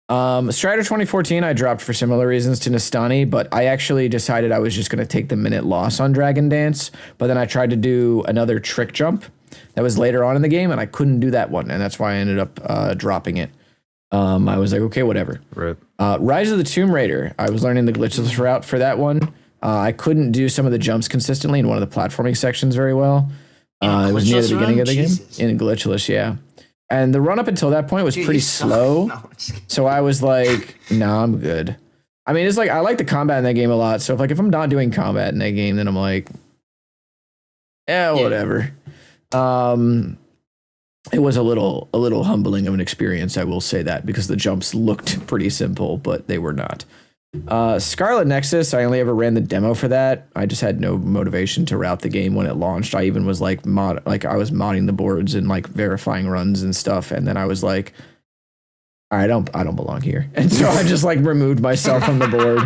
Strider 2014 I dropped for similar reasons to Nestani, but I actually decided I was just going to take the minute loss on Dragon Dance, but then I tried to do another trick jump that was later on in the game, and I couldn't do that one, and that's why I ended up dropping it. I was like, okay, whatever. Right. Rise of the Tomb Raider, I was learning the glitchless route for that one. I couldn't do some of the jumps consistently in one of the platforming sections very well. It was near the beginning of the game. In glitchless, yeah. And the run up until that point was pretty slow. No, so I was like, no, I'm good. I mean, it's like, I like the combat in that game a lot. So if I'm not doing combat in that game, then I'm like, whatever. It was a little humbling of an experience, I will say that, because the jumps looked pretty simple, but they were not. Scarlet Nexus, I only ever ran the demo for that. I just had no motivation to route the game when it launched. I even was like I was modding the boards and like verifying runs and stuff, and then I was like, I don't belong here. And so I just like removed myself from the board.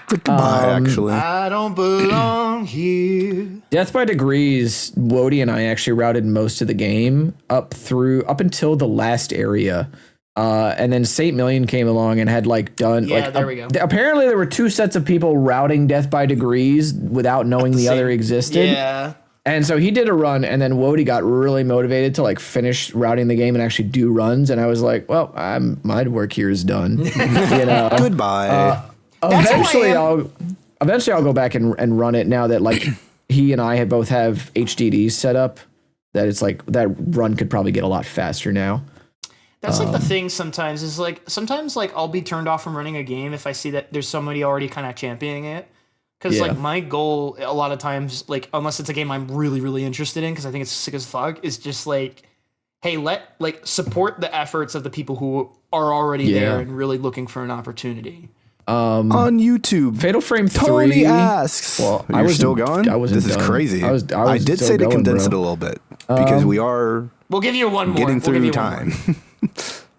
Goodbye, actually. I don't belong here. Death by Degrees, Wody and I actually routed most of the game up until the last area. And then Saint Million came along and had like done there we go. Apparently there were 2 sets of people routing Death by Degrees without knowing the other existed. Yeah. And so he did a run, and then Wody got really motivated to like finish routing the game and actually do runs. And I was like, well, my work here is done. Goodbye. Eventually I'll go back and run it now that like he and I both have HDDs set up. That it's like that run could probably get a lot faster now. That's like the thing sometimes is like sometimes like I'll be turned off from running a game if I see that there's somebody already kind of championing it. Because like my goal a lot of times, like unless it's a game I'm really, really interested in because I think it's sick as fuck, is just like, hey, support the efforts of the people who are already there and really looking for an opportunity. On YouTube, Fatal Frame 3. Tony asks. Well, You're still going? I wasn't This done. is crazy. I did say to condense it a little bit because we are We'll give you one more. getting We'll give through you time.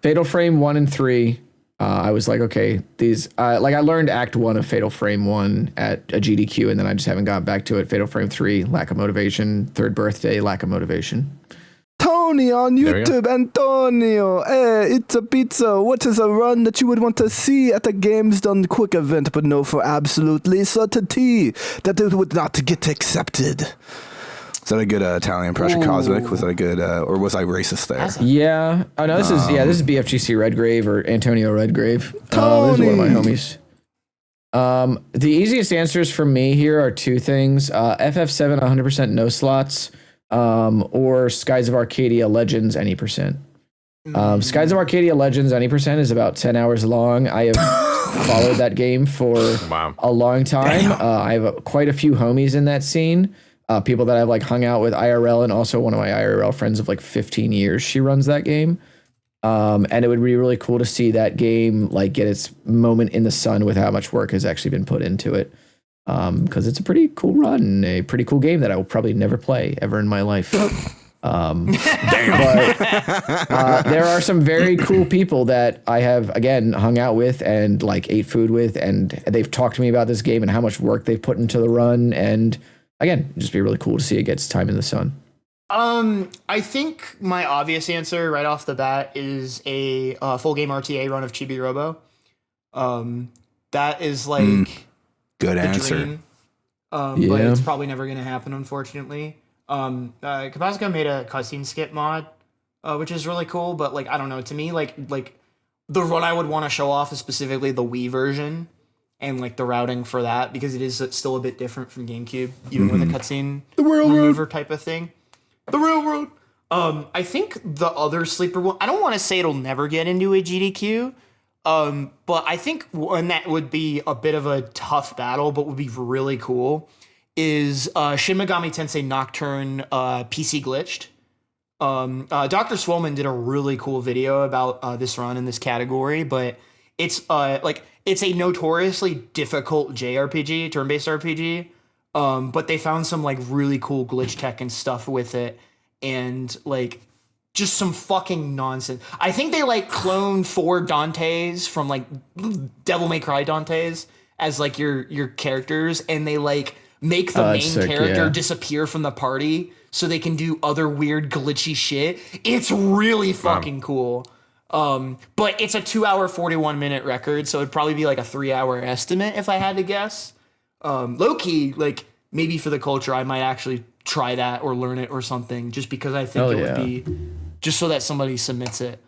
Fatal Frame 1 and 3. I was like, okay, these I learned Act 1 of Fatal Frame 1 at a GDQ, and then I just haven't gotten back to it. Fatal Frame 3, lack of motivation. Third Birthday, lack of motivation. Tony on There we go. YouTube, Antonio. Hey, it's a pizza. What is a run that you would want to see at a Games Done Quick event, but know for absolutely certainty that it would not get accepted? Is that a good Italian impression, Cosmic? Was that a good, or was I racist there? Yeah. Oh no, this is BFGC Redgrave or Antonio Redgrave. This is one of my homies. The easiest answers for me here are 2 things: FF7 100% no slots, or Skies of Arcadia Legends any percent. Skies of Arcadia Legends any percent is about 10 hours long. I have followed that game for a long time. I have quite a few homies in that scene. People that I've like hung out with IRL, and also one of my IRL friends of like 15 years. She runs that game. And it would be really cool to see that game like get its moment in the sun with how much work has actually been put into it. Because it's a pretty cool run, a pretty cool game that I will probably never play ever in my life. But there are some very cool people that I have, again, hung out with and like ate food with, and they've talked to me about this game and how much work they've put into the run. And again, it'd just be really cool to see it get its time in the sun. I think my obvious answer right off the bat is a full game RTA run of Chibi Robo. That is like Good the answer. dream. But it's probably never going to happen, unfortunately. Kabasco made a cutscene skip mod, which is really cool. But like, I don't know, to me, like the run I would want to show off is specifically the Wii version and like the routing for that, because it is still a bit different from GameCube, even with a cutscene remover type of thing. The railroad. I think the other sleeper one, I don't want to say it'll never get into a GDQ, but I think one that would be a bit of a tough battle, but would be really cool, is Shin Megami Tensei Nocturne PC Glitched. Dr. Swolman did a really cool video about this run in this category, but it's it's a notoriously difficult JRPG, turn-based RPG. But they found some like really cool glitch tech and stuff with it, and like just some fucking nonsense. I think they like cloned 4 Dantes from like Devil May Cry Dantes as like your characters, and they like make the main character disappear from the party so they can do other weird glitchy shit. It's really fucking cool. But it's a 2-hour 41-minute record, so it'd probably be like a 3-hour estimate if I had to guess. Low-key, like, maybe for the culture, I might actually try that or learn it or something, just because I think it would be, just so that somebody submits it.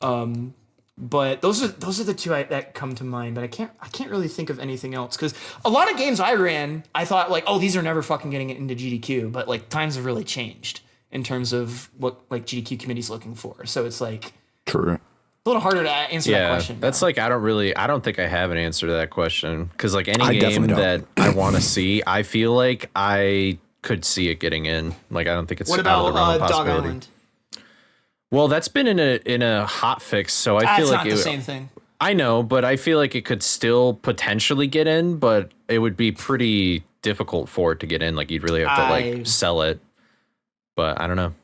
But those are the 2 that come to mind, but I can't really think of anything else, because a lot of games I ran, I thought like, oh, these are never fucking getting into GDQ, but like times have really changed in terms of what like GDQ committee's looking for. So it's like True. a little harder to answer that question. That's like, I don't think I have an answer to that question. Cause like any I game definitely that I want to see, I feel like I could see it getting in. Like, I don't think it's What out of the realm about of Dog possibility. Island? Well, that's been in a hot fix, so I That's feel like not the same thing. I know, but I feel like it could still potentially get in, but it would be pretty difficult for it to get in. Like, you'd really have to like sell it. But I don't know.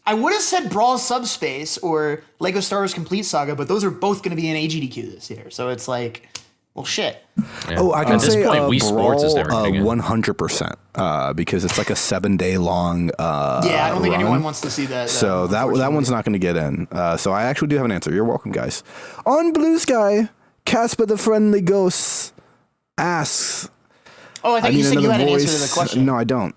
I would have said Brawl Subspace or Lego Star Wars Complete Saga, but those are both going to be in AGDQ this year. So it's like, well, shit. Yeah. Oh, I can At this say point, Wii Sports is never Brawl getting in. 100% because it's like a 7-day long. Yeah, I don't think run. anyone wants to see that. So that one's not going to get in. So I actually do have an answer. You're welcome, guys. On Blue Sky, Casper the Friendly Ghost asks. Oh, I thought you said you had an answer to the question. No, I don't.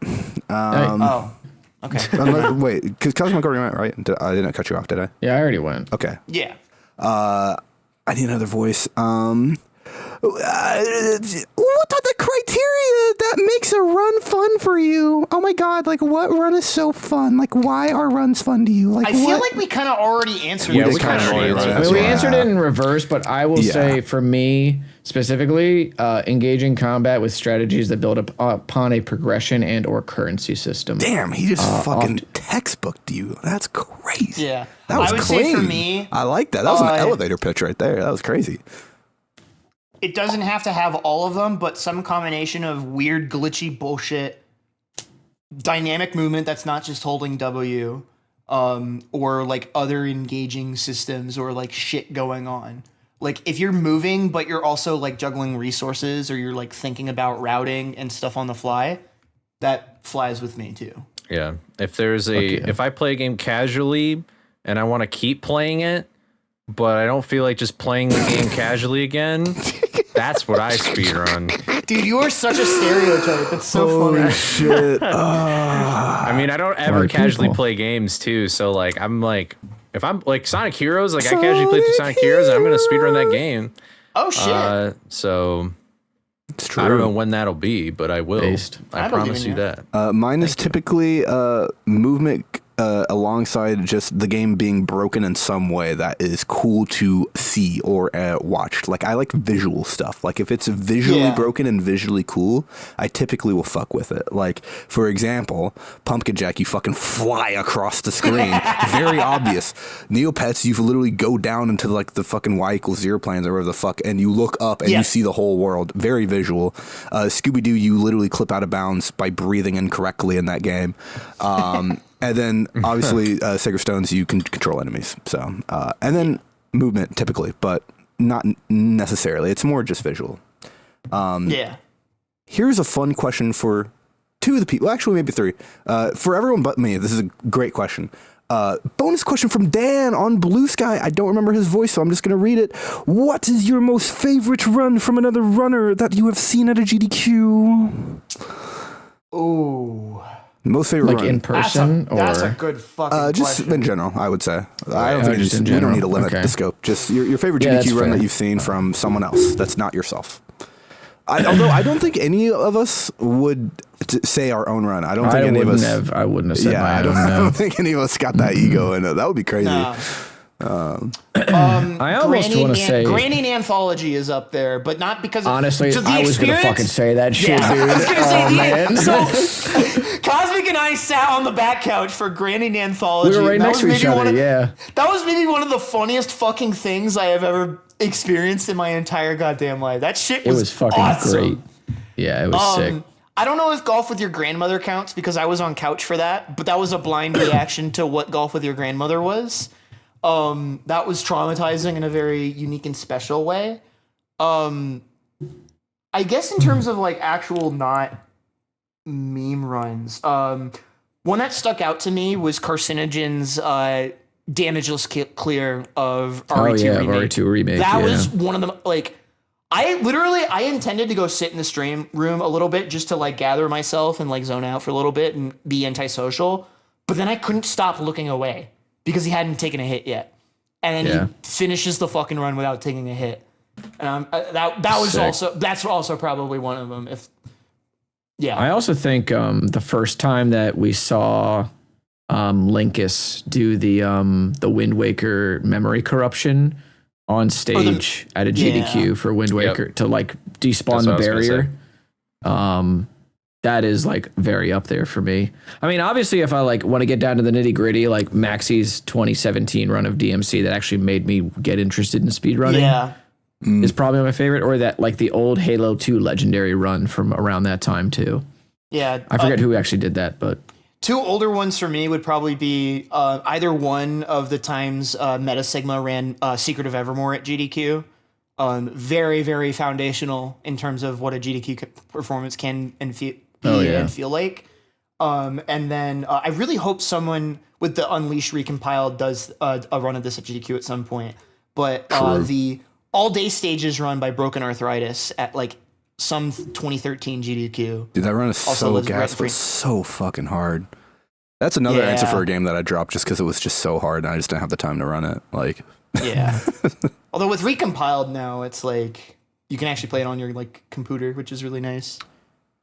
Okay. Wait, because Cosmic already went, right? I didn't cut you off, did I? Yeah, I already went. Okay. Yeah. I need another voice. What are the criteria that makes a run fun for you? Oh my god, like what run is so fun? Like why are runs fun to you? Like I feel like we kind of already answered Yeah, this we kind of question. already I mean, we answered it in reverse, but I will Yeah. say for me specifically, engaging combat with strategies that build upon a progression and or currency system. Damn, he just fucking textbooked you. That's crazy. Yeah. That was I would clean. say for me, I like that. That was an elevator pitch right there. That was crazy. it doesn't have to have all of them, but some combination of weird, glitchy bullshit, dynamic movement that's not just holding W, or like other engaging systems or like shit going on. Like if you're moving, but you're also like juggling resources or you're like thinking about routing and stuff on the fly, that flies with me too. Yeah. If there's if I play a game casually and I want to keep playing it, but I don't feel like just playing the game casually again, that's what I speedrun. Dude, you are such a stereotype. It's so funny. Shit. I mean, I don't ever White casually people. play games too, so like I'm like, if I'm like Sonic Heroes, like I casually play through Sonic Heroes and I'm gonna speedrun that game. Oh shit. So It's true. I don't know when that'll be, but I will. Based. I I believe promise in you you. that. Mine is typically movement alongside just the game being broken in some way that is cool to see or watch. Like I like visual stuff. Like if it's visually broken and visually cool, I typically will fuck with it. Like for example, Pumpkin Jack, you fucking fly across the screen. Very obvious. Neopets, you literally go down into like the fucking Y=0 planes or whatever the fuck, and you look up and you see the whole world. Very visual. Scooby-Doo, you literally clip out of bounds by breathing incorrectly in that game. And then obviously Sacred Stones, you can control enemies. So and then movement typically, but not necessarily. It's more just visual. Yeah. Here's a fun question for two of the people. Actually, maybe three. For everyone but me, this is a great question. Bonus question from Dan on Blue Sky. I don't remember his voice, so I'm just going to read it. What is your most favorite run from another runner that you have seen at a GDQ? Ooh. Most favorite Like run. in person That's or a good fucking Just question. in general, I would say. I don't think just in we don't general. need to limit Okay. the scope. Just your favorite Yeah, that's GDQ run fair. that you've seen from someone else that's not yourself. Although I don't think any of us would say our own run. I don't think any of us. I wouldn't have said Yeah, my I own. I No. don't think any of us got that ego in it. That would be crazy. No. I almost want to say. Granny Anthology is up there, but not because of Honestly, just the I was gonna experience. fucking say that shit, Yeah, dude. I was gonna say Oh, man. So Cosmic and I sat on the back couch for Granny Anthology. We were right and that next was to each maybe other. Yeah. That was maybe one of the funniest fucking things I have ever experienced in my entire goddamn life. That shit It was fucking awesome. great. Yeah, it was sick. I don't know if golf with your grandmother counts because I was on couch for that, but that was a blind reaction to what golf with your grandmother was. That was traumatizing in a very unique and special way. I guess in terms of like actual not meme runs, one that stuck out to me was Carcinogen's Damageless Clear of RE2 Remake. RE2 Remake. That yeah. was one of the like. I intended to go sit in the stream room a little bit just to like gather myself and like zone out for a little bit and be antisocial. But then I couldn't stop looking away because he hadn't taken a hit yet. And then he finishes the fucking run without taking a hit. And that was Sick. that's also probably one of them. I also think the first time that we saw Linkus do the Wind Waker memory corruption on stage at a GDQ for Wind Waker to like despawn That's the what I was barrier. that is like very up there for me. I mean, obviously, if I like want to get down to the nitty gritty, like Maxie's 2017 run of DMC that actually made me get interested in speedrunning. Yeah. Is probably my favorite, or that like the old Halo 2 legendary run from around that time too. Yeah. I forget who actually did that, but Two older ones for me would probably be either one of the times Meta Sigma ran Secret of Evermore at GDQ. Very, very foundational in terms of what a GDQ performance can and feel like. And then I really hope someone with the Unleash recompiled does a run of this at GDQ at some point. But the all-day stages run by Broken Arthritis at like some 2013 GDQ. Dude, that run is so gas, but so fucking hard. That's another answer for a game that I dropped just because it was just so hard and I just didn't have the time to run it. Like, yeah. Although with recompiled now, it's like you can actually play it on your like computer, which is really nice,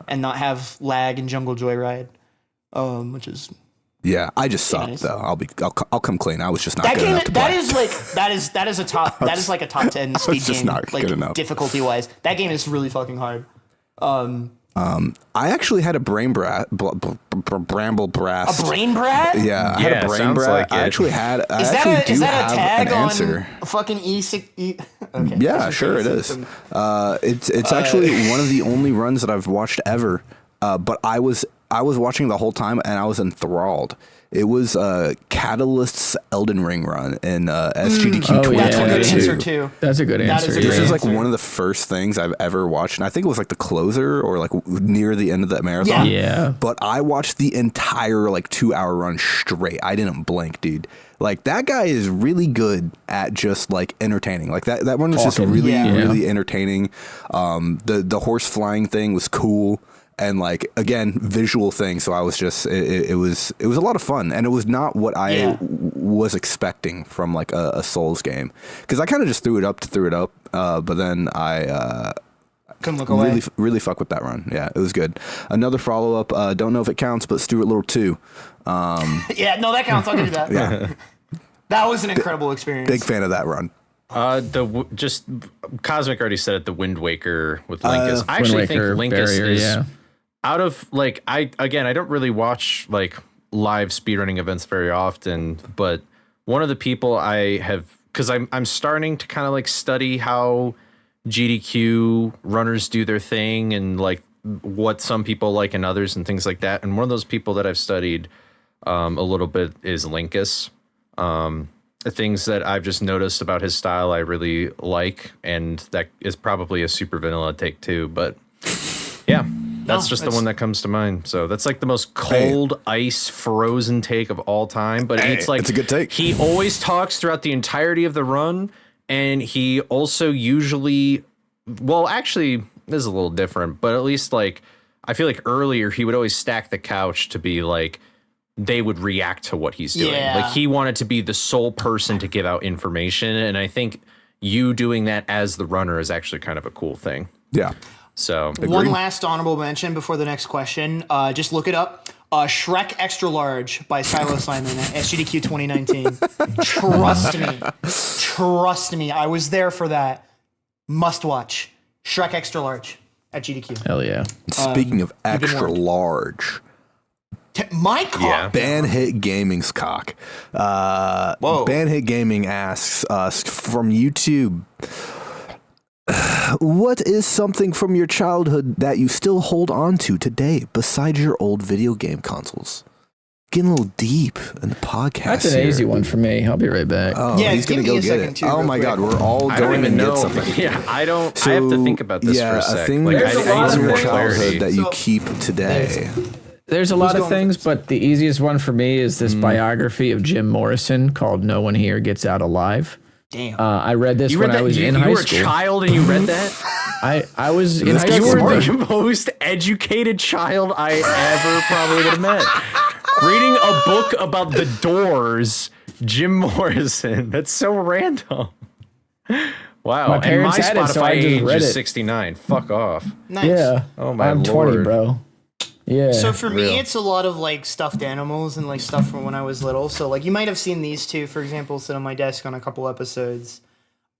and not have lag and Jungle Joyride, which is. Yeah, I just sucked nice. though. I'll come clean. I was just not good enough to play. That is a top 10 speed just game, not good like enough. difficulty wise. That game is really fucking hard. I actually had a bramble brass. A brain brat? Yeah, I had a brain sounds brat. like I it. actually had. Is that a tag an on answer. fucking E6? Okay. Yeah, sure it is. It's actually one of the only runs that I've watched ever. But I was watching the whole time and I was enthralled. It was Catalyst's Elden Ring run in SGDQ 2022. That's a good answer too. that's a good answer. This is like answer. one of the first things I've ever watched, and I think it was like the closer or like near the end of that marathon. Yeah. But I watched the entire like 2-hour run straight. I didn't blink, dude. Like that guy is really good at just like entertaining. Like that one was just really really entertaining. The horse flying thing was cool. And like again, visual thing. So I was just it was a lot of fun, and it was not what I was expecting from like a Souls game, because I kind of just threw it up. But then I couldn't look away. Really fuck with that run. Yeah, it was good. Another follow up. Don't know if it counts, but Stuart Little 2. Yeah, no, that counts. I'll give you that. Yeah, That was an incredible experience. big fan of that run. Just Cosmic already said it. The Wind Waker with Linkus. I actually think Linkus is out of like I don't really watch like live speedrunning events very often, but one of the people I have, because I'm starting to kind of like study how GDQ runners do their thing and like what some people like and others and things like that. And one of those people that I've studied a little bit is Linkus. The things that I've just noticed about his style I really like, and that is probably a super vanilla take too, but yeah, that's the one that comes to mind. So that's like the most cold ice frozen take of all time, but it's like, it's a good take. He always talks throughout the entirety of the run, and he also usually, well, actually this is a little different, but at least like, I feel like earlier he would always stack the couch to be like, they would react to what he's doing. Yeah. Like he wanted to be the sole person to give out information. And I think you doing that as the runner is actually kind of a cool thing. Yeah. So one last honorable mention before the next question. Just look it up. Shrek Extra Large by Silo Simon at SGDQ 2019. Trust me. I was there for that. Must watch. Shrek Extra Large at GDQ. Hell yeah. Speaking of extra large. My cock. Yeah. Banhit Gaming's cock. Banhit Gaming asks us from YouTube, what is something from your childhood that you still hold on to today besides your old video game consoles? Getting a little deep in the podcast. That's an easy one for me. I'll be right back. Oh, Yeah, he's gonna give me go a get second it. too, Oh real my quick. God, we're all I don't going even to know. get something. Yeah, I have to think about this for a sec. A thing, Like, There's a I lot need of from your things. childhood that you So- keep today. There's a lot of going things, but the easiest one for me is this biography of Jim Morrison called "No One Here Gets Out Alive." Damn. I read this you when read that? I was in you high wigh school. a child and you read that? I was in This high guy's school. You were smart. the most educated child I ever probably would have met. Reading a book about the Doors, Jim Morrison. That's so random. Wow. My And parents my had it, so Spotify I just age read is it. 69. Fuck off. Nice. Yeah. Oh, my I'm 20, Lord. bro. Yeah. So for me, Real. it's a lot of like stuffed animals and like stuff from when I was little. So like you might have seen these two, for example, sit on my desk on a couple episodes.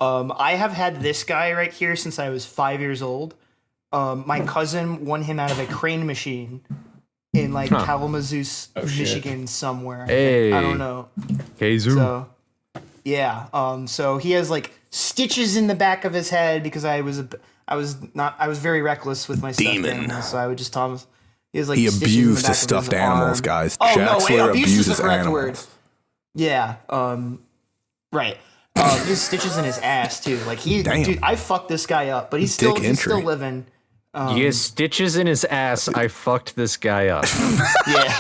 I have had this guy right here since I was 5 years old. My cousin won him out of a crane machine in like Kalamazoo, Michigan somewhere. Hey. I don't know. Kazoo. So yeah. So he has like stitches in the back of his head because I was very reckless with my stuffed animals, so I would just tell him he has like He stitches in the abused back his of stuffed animals, arm. guys. Oh no, wait, Jaxler abuse is the abuses correct animals. word. Yeah. Right. He has stitches in his ass too. Like Damn. dude, I fucked this guy up, but he's still entry. living. He has stitches in his ass. I fucked this guy up. Yeah.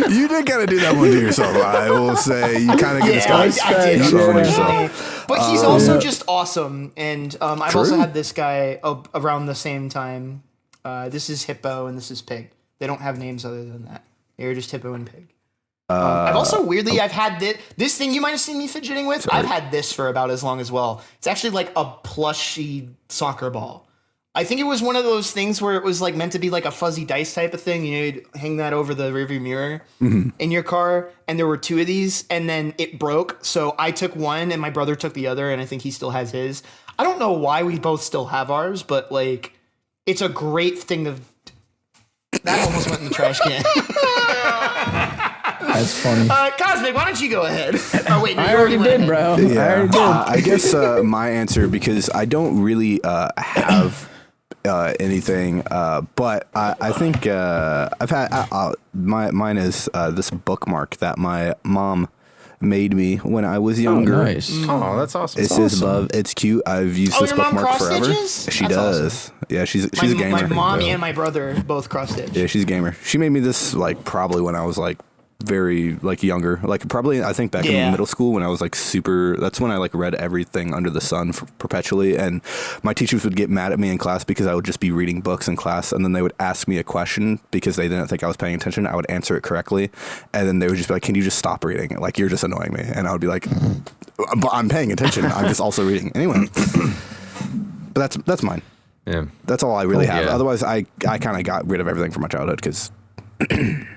You did kind of do that one to yourself. I will say you kind of get this guy. I did. Shit on Yeah. yourself. But he's also just awesome, and I've also True. had this guy around the same time. This is Hippo and this is Pig. They don't have names other than that. They're just Hippo and Pig. I've also weirdly, I've had this thing you might have seen me fidgeting with. I've had this for about as long as well. It's actually like a plushy soccer ball. I think it was one of those things where it was like meant to be like a fuzzy dice type of thing. You'd hang that over the rearview mirror in your car, and there were two of these, and then it broke. So I took one, and my brother took the other, and I think he still has his. I don't know why we both still have ours, but like, it's a great thing to. That almost went in the trash can. That's funny. Cosmic, why don't you go ahead? Oh wait, no, I you already went did, ahead. bro. I Yeah, already did. I guess my answer, because I don't really have anything, but I think I've had mine is this bookmark that my mom made me when I was younger. Nice. Oh, that's awesome. It says love. It's cute. I've used this your mom bookmark cross forever. stitches? She That's does. awesome. Yeah, she's a My gamer. mom and my brother both cross stitch. Yeah, she's a gamer. She made me this like probably when I was like very like younger, like probably I think back in middle school when I was like super. That's when I like read everything under the sun perpetually, and my teachers would get mad at me in class because I would just be reading books in class, and then they would ask me a question because they didn't think I was paying attention. I would answer it correctly, and then they would just be like, "Can you just stop reading? Like you're just annoying me." And I would be like, "But I'm paying attention. I'm just also reading anyway." But that's mine. Yeah. That's all I really have. yeah. Otherwise, I kind of got rid of everything from my childhood because.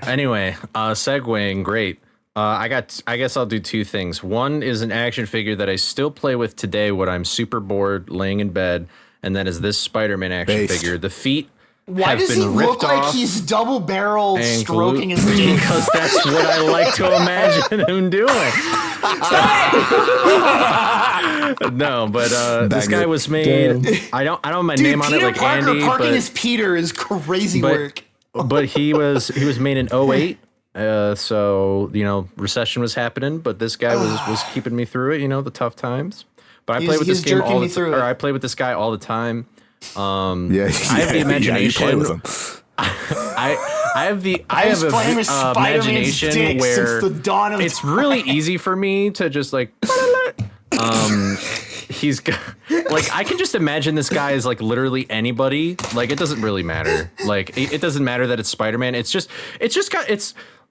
Anyway, segueing, great. I guess I'll do two things. One is an action figure that I still play with today when I'm super bored, laying in bed, and that is this Spider-Man action Based. figure. The feet Why have does been he ripped look like off he's double barrel and stroking glued- his dick? because that's what I like to imagine him doing. No, but this guy was made. I don't have my Dude, name on Peter it like Parker Andy, parking but his Peter is crazy but- work. but he was made in 08. So, recession was happening, but this guy was keeping me through it, the tough times. But I play with he's this game jerking all me the through time. it. Or I play with this guy all the time. Yeah, I have the imagination. Yeah, you play with them. I have a playing with Spider-Man's imagination dick where since the dawn of it's time. really easy for me to just like he's got, like I can just imagine this guy as like literally anybody. Like it doesn't really matter. Like it doesn't matter that it's Spider-Man.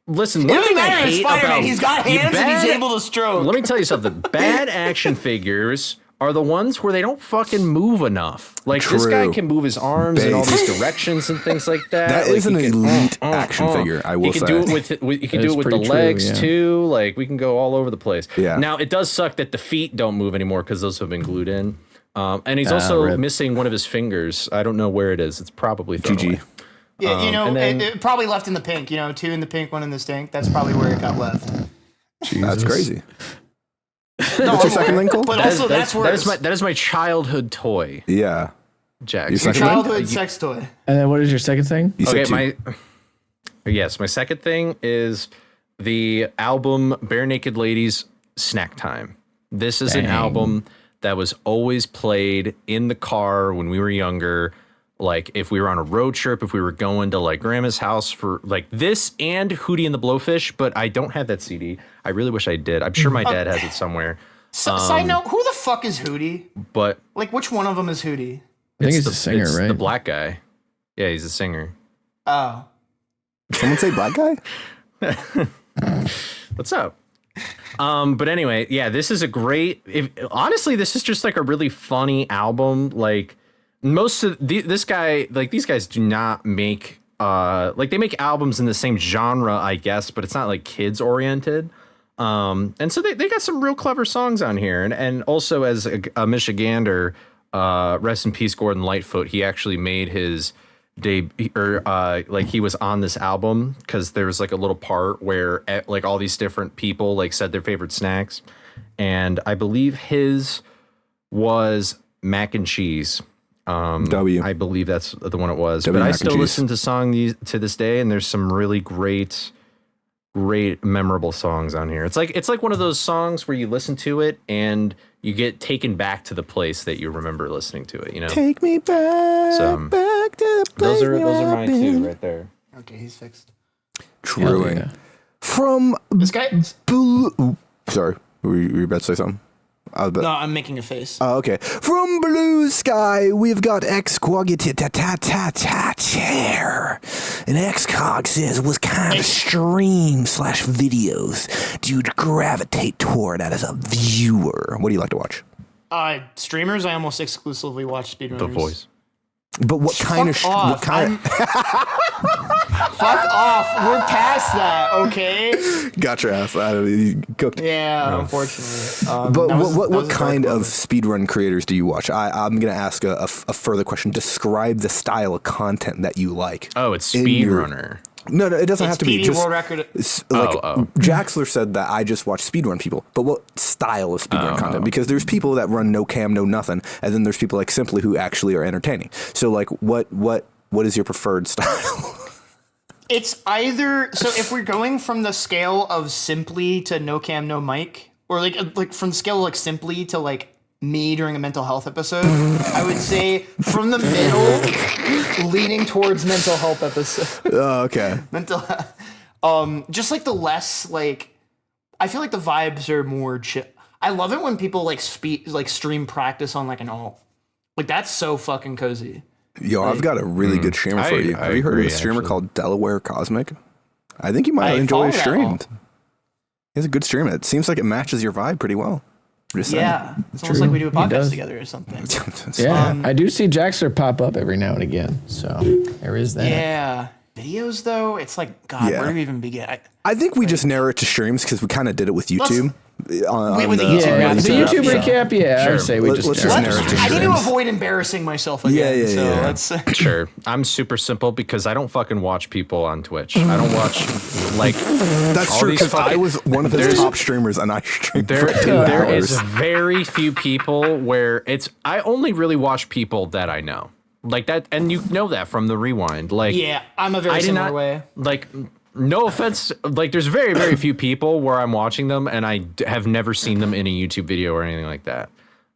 Listen, It one doesn't thing I matter, it's hate Spider-Man. about He's got hands and he's able to stroke. Let me tell you something. Bad action figures are the ones where they don't fucking move enough. Like this guy True. can move his arms in all these directions and things like that. That Like, is he an can- elite action figure, I will he can say. do it with he can do That's it with the pretty true, legs yeah. too. Like we can go all over the place. Yeah. Now it does suck that the feet don't move anymore because those have been glued in. And he's also rip. missing one of his fingers. I don't know where it is. It's probably thrown GG. away. Yeah, and then- it probably left in the pink. Two in the pink, one in the stink. That's probably where it got left. That's crazy. No, What's your second thing, Cole? But also, that's worse. that is my childhood toy, Yeah. Jack. Your second Childhood sex toy. And then what is your second thing? You said Okay, two. my second thing is the album Bare Naked Ladies Snack Time. This is an album that was always played in the car when we were younger. Like if we were on a road trip, if we were going to like grandma's house for like this and Hootie and the Blowfish, but I don't have that CD. I really wish I did. I'm sure my dad has it somewhere. Side note, who the fuck is Hootie? But Like, which one of them is Hootie? I think he's the a singer, it's right? the black guy. Yeah, he's a singer. Oh. Someone say black guy? What's up? But anyway, yeah, this is a great. Honestly, this is just like a really funny album. Like most of these guys do not make like they make albums in the same genre, I guess, but it's not like kids oriented. And so they got some real clever songs on here, and also as a Michigander, rest in peace, Gordon Lightfoot. He actually made his like he was on this album because there was like a little part where like all these different people like said their favorite snacks, and I believe his was mac and cheese. I believe that's the one it was. But I still listen to songs to this day, and there's some really great memorable songs on here. It's like one of those songs where you listen to it and you get taken back to the place that you remember listening to it, you know? Take me back, back to the place. Those are mine too, right there. Okay, he's fixed. Truing. Yeah. From This guy. sorry, were you about to say something? No, I'm making a face. Oh, okay. From Blue Sky, we've got Xquagitator. And Xcog says, what kind of stream/videos do you gravitate toward as a viewer? What do you like to watch? Streamers, I almost exclusively watch speedrunners. The Voice. But what kind of... Fuck off. We're past that, okay? Got your ass out of it. Cooked. Yeah, unfortunately. But that was what a kind dark of moment. speedrun creators do you watch? I'm going to ask a further question. Describe the style of content that you like. Oh, it's in your- Speedrunner. No, it doesn't have It's to be. PD Just world record. Jaxler said that I just watch speedrun people. But what style of speedrun content? Because there's people that run no cam, no nothing, and then there's people like Simply who actually are entertaining. So like, what is your preferred style? It's either, so if we're going from the scale of Simply to no cam, no mic, or like from the scale of like Simply to like me during a mental health episode, I would say from the middle, leaning towards mental health episode. Oh, okay. Just like the less like, I feel like the vibes are more chill. I love it when people like stream practice on like an alt. Like that's so fucking cozy. Yo, I've got a really good streamer for you. Have you heard of a streamer called Delaware Cosmic? I think you might enjoy his streams. He has a good stream. It seems like it matches your vibe pretty well. Just saying. Yeah, it's almost like we do a podcast together or something. Yeah, I do see Jaxler pop up every now and again. So there is that. Yeah. Videos though, it's like, God, Yeah. where do we even begin? I think we just narrow it to streams because we kind of did it with YouTube. With the YouTube Yeah, recap. the YouTube recap. Yeah, I Sure. would say we Let's just just narrow it. narrow it to I need to streams. avoid embarrassing myself again. Yeah. So let's. Sure. I'm super simple because I don't fucking watch people on Twitch. I don't watch like That's all true these because I fucking- was one of his top streamers and I streamed for 2 There hours. is very few people where I only really watch people that I know. Like that, and you know that from the rewind. Like Yeah, I'm a very similar way. Like, no offense, like there's very, very few people where I'm watching them and I have never seen them in a YouTube video or anything like that.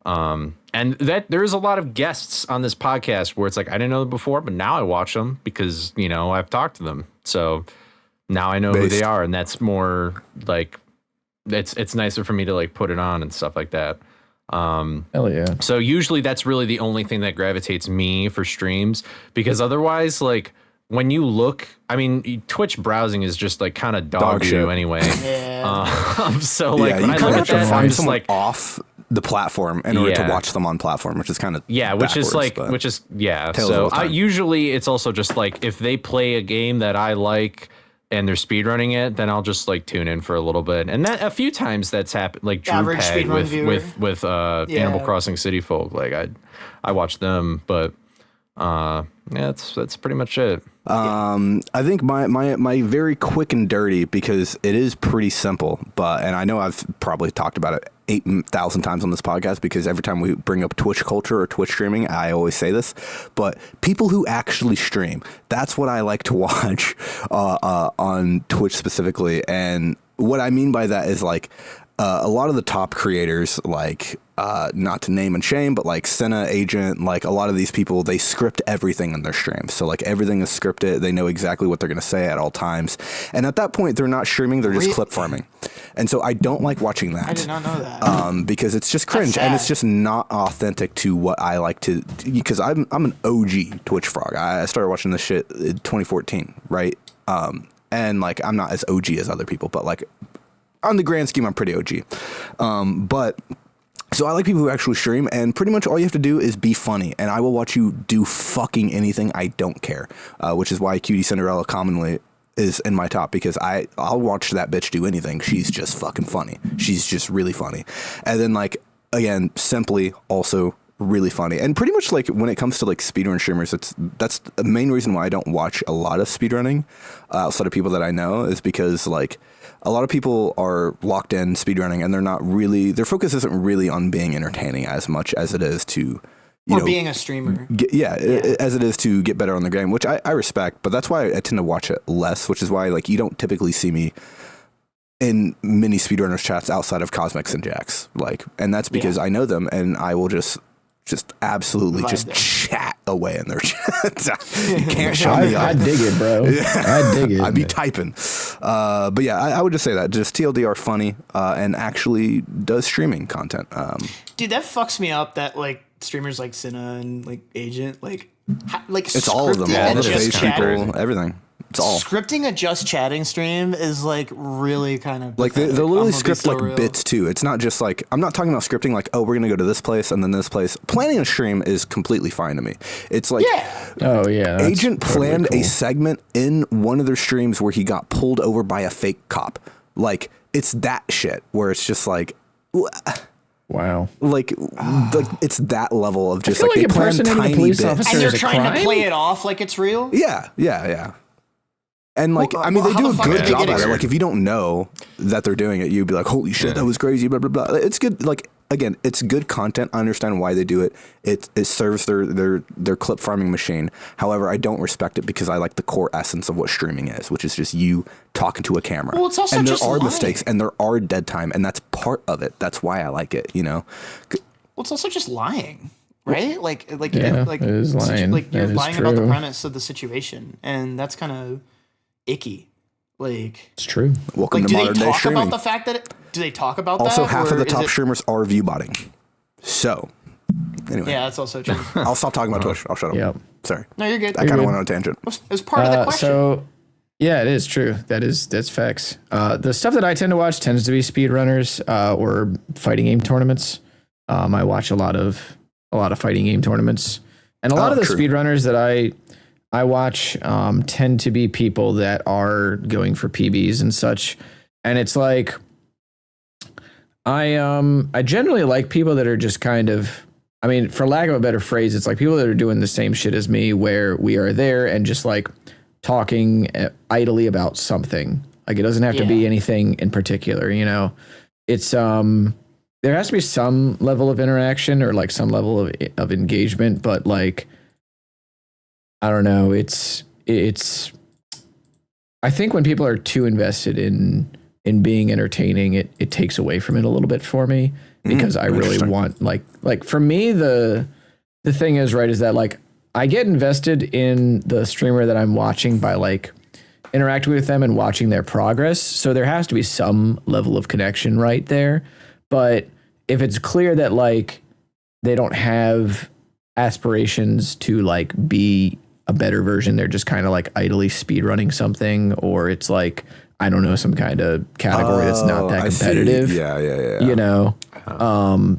And that there's a lot of guests on this podcast where it's like, I didn't know them before, but now I watch them because, you know, I've talked to them. So now I know who they are. And that's more like, it's nicer for me to like put it on and stuff like that. Hell yeah. So usually that's really the only thing that gravitates me for streams, because otherwise, like when you look, I mean, Twitch browsing is just like kind of dog shit. shit anyway. Yeah. So like yeah, when you I kind look of at have to that, I'm find just someone like, off the platform in order to Yeah. watch them on platform, which is kind of yeah, which is like, backwards, but yeah. tales of So all time. usually it's also just like if they play a game that I like and they're speedrunning it, then I'll just like tune in for a little bit. And that a few times that's happened, like Drew Average Peg speedrun viewer. with Animal Crossing City Folk. Like I watch them, but yeah, that's pretty much it. I think my very quick and dirty, because it is pretty simple, and I know I've probably talked about it 8,000 times on this podcast, because every time we bring up Twitch culture or Twitch streaming, I always say this, but people who actually stream, that's what I like to watch on Twitch specifically. And what I mean by that is like a lot of the top creators, like not to name and shame, but like Senna, Agent, like a lot of these people, they script everything in their streams. So like everything is scripted. They know exactly what they're going to say at all times. And at that point, they're not streaming, they're just clip farming. And so I don't like watching that. I did not know that. Because it's just cringe and it's just not authentic to what I like to, because I'm an OG Twitch frog. I started watching this shit in 2014, right? And like, I'm not as OG as other people, but like on the grand scheme, I'm pretty OG. But so I like people who actually stream, and pretty much all you have to do is be funny, and I will watch you do fucking anything. I don't care, which is why Cutie Cinderella commonly is in my top, because I'll watch that bitch do anything. She's just fucking funny. She's just really funny. And then like, again, Simply also really funny. And pretty much like when it comes to like speedrun streamers, that's the main reason why I don't watch a lot of speedrunning outside of people that I know, is because like a lot of people are locked in speedrunning and their focus isn't really on being entertaining as much as it is to being a streamer. As it is to get better on the game, which I respect, but that's why I tend to watch it less, which is why like you don't typically see me in many speedrunners chats outside of Cosmics and Jax, like, and that's because I know them and I will just absolutely chat away in their chats. You can't shut me up. I dig it, bro. I dig it. I'd be typing. But yeah, I would just say that just TLD are funny and actually does streaming content. Dude, that fucks me up that like streamers like Cinna and like Agent, like it's all of them, all the face people, everything. It's all scripting a just chatting stream is like really kind of like they'll literally script like bits too. It's not just like, I'm not talking about scripting like, oh, we're gonna go to this place and then this place. Planning a stream is completely fine to me. It's like Agent planned a segment in one of their streams where he got pulled over by a fake cop. Like it's that shit where it's just like wow. Like it's that level of just I feel like they plan impersonating a tiny police bits. officer and they're is a trying crime? to play it off like it's real. Yeah. And like, Well, I mean, they how do a the fuck good did they job get at it. here? Like, if you don't know that they're doing it, you'd be like, holy shit, that was crazy, blah, blah, blah. It's good. Like, again, it's good content. I understand why they do it. It serves their clip farming machine. However, I don't respect it because I like the core essence of what streaming is, which is just you talking to a camera. Well, it's also and there just are lying. mistakes and there are dead time, and that's part of it. That's why I like it, you know? Well, it's also just lying, right? Like Yeah, it is lying. Like you're That is lying about the true. premise of the situation, and that's kind of icky. Like, It's true. Welcome like to do they modern day talk streaming. about the fact that do they talk about Also, that? half or of the is top it- streamers are view botting. So, anyway, Yeah, that's also true. I'll stop talking about Twitch. I'll shut up. Yep. Sorry. No, you're good. I kind of went on a tangent. It was part of the question. So, yeah, it is true. That's facts. The stuff that I tend to watch tends to be speedrunners or fighting game tournaments. I watch a lot of fighting game tournaments, and a lot of the true. speedrunners that I watch tend to be people that are going for PBs and such. And it's like I generally like people that are just kind of, I mean, for lack of a better phrase, it's like people that are doing the same shit as me, where we are there and just like talking idly about something. Like it doesn't have to be anything in particular, you know. It's there has to be some level of interaction or like some level of engagement, but like I don't know, it's I think when people are too invested in being entertaining, it takes away from it a little bit for me, because I really want like for me the thing is, right, is that like I get invested in the streamer that I'm watching by like interacting with them and watching their progress. So there has to be some level of connection right there. But if it's clear that like they don't have aspirations to like be a better version, they're just kind of like idly speedrunning something, or it's like, I don't know, some kind of category that's not that competitive. Yeah. You know,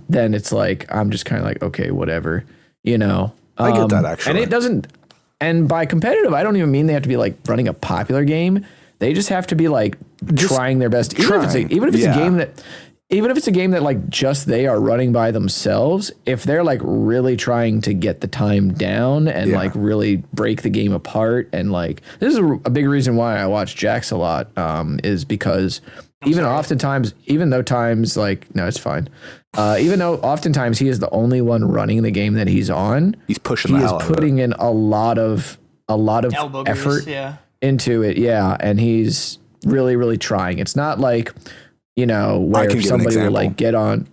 then it's like, I'm just kind of like, okay, whatever, you know. I get that, actually. And it doesn't, and by competitive, I don't even mean they have to be like running a popular game. They just have to be like trying their best. Even if it's a game that like just they are running by themselves, if they're like really trying to get the time down and like really break the game apart, and like this is a big reason why I watch Jax a lot, is because even though oftentimes he is the only one running the game that he's on, he's pushing the hell out of it. putting in a lot of Elbow grease, effort yeah. into it, and he's really, really trying. It's not like, you know, where give an somebody will example. like get on.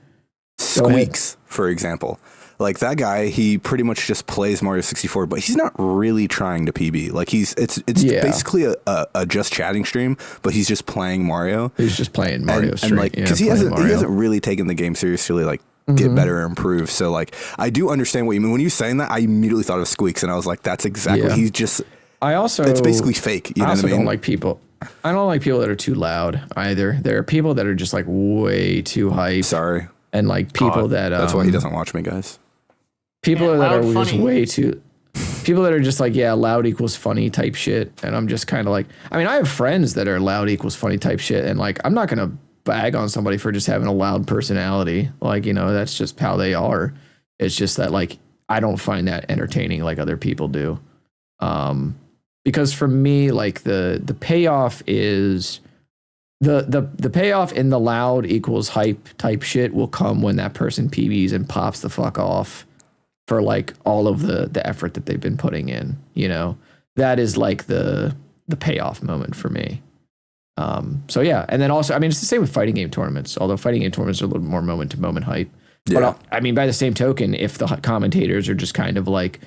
Squeaks, for example. Like that guy, he pretty much just plays Mario 64, but he's not really trying to PB. Like it's basically a just chatting stream, but he's just playing Mario. He's just playing Mario and straight, like because he hasn't really taken the game seriously, like get better or improve. So like I do understand what you mean. When you saying that, I immediately thought of Squeaks, and I was like, that's exactly he's just. It's basically fake. You know what I mean? Don't like people. I don't like people that are too loud either. There are people that are just like way too hype. Sorry. And like people that that's why he doesn't watch me, guys. People that loud, are just funny. way too. People that are just like, yeah, loud equals funny type shit. And I'm just kind of like, I mean, I have friends that are loud equals funny type shit. And like, I'm not going to bag on somebody for just having a loud personality. Like, you know, that's just how they are. It's just that like I don't find that entertaining like other people do. Because for me, like the payoff is the payoff in the loud equals hype type shit will come when that person PBs and pops the fuck off for like all of the effort that they've been putting in, you know. That is like the payoff moment for me. So yeah, and then also, I mean, it's the same with fighting game tournaments, although fighting game tournaments are a little more moment to moment hype. Yeah. But I mean, by the same token, if the commentators are just kind of like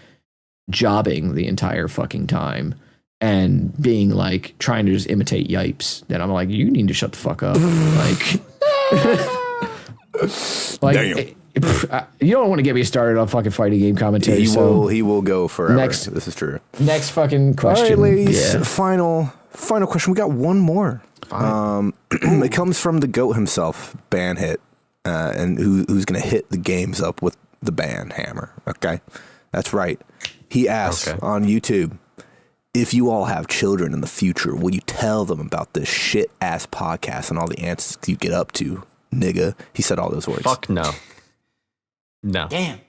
jobbing the entire fucking time and being like trying to just imitate yipes, then I'm like, you need to shut the fuck up. Like, you don't want to get me started on fucking fighting game commentary. He will go forever. This is true. Next fucking question. All right, ladies. Yeah. Final question. We got one more. It comes from the GOAT himself, Ban Hit, and who's going to hit the games up with the ban hammer. Okay, that's right. He asks on YouTube, if you all have children in the future, will you tell them about this shit ass podcast and all the answers you get up to, nigga? He said all those words. Fuck no. No. Damn.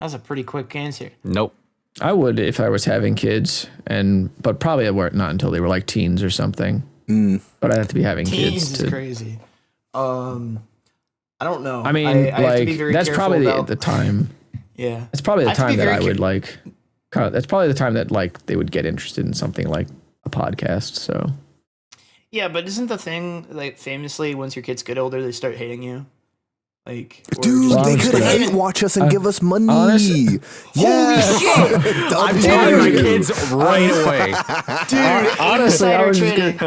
That's a pretty quick answer. Nope. I would if I was having kids, but probably not until they were like teens or something. But I'd have to be having Teens kids. is crazy. I don't know. I mean, I have to be like very that's careful probably about, the time. Yeah. It's probably the I have to time be that very I would like. That's probably the time that like they would get interested in something like a podcast. So. Yeah, but isn't the thing like famously once your kids get older they start hating you? Like, or Dude, just- they honestly, could hate watch us and give us money. honestly- Yeah. I'm telling my kids right away. dude, Honestly, I insider was just trading.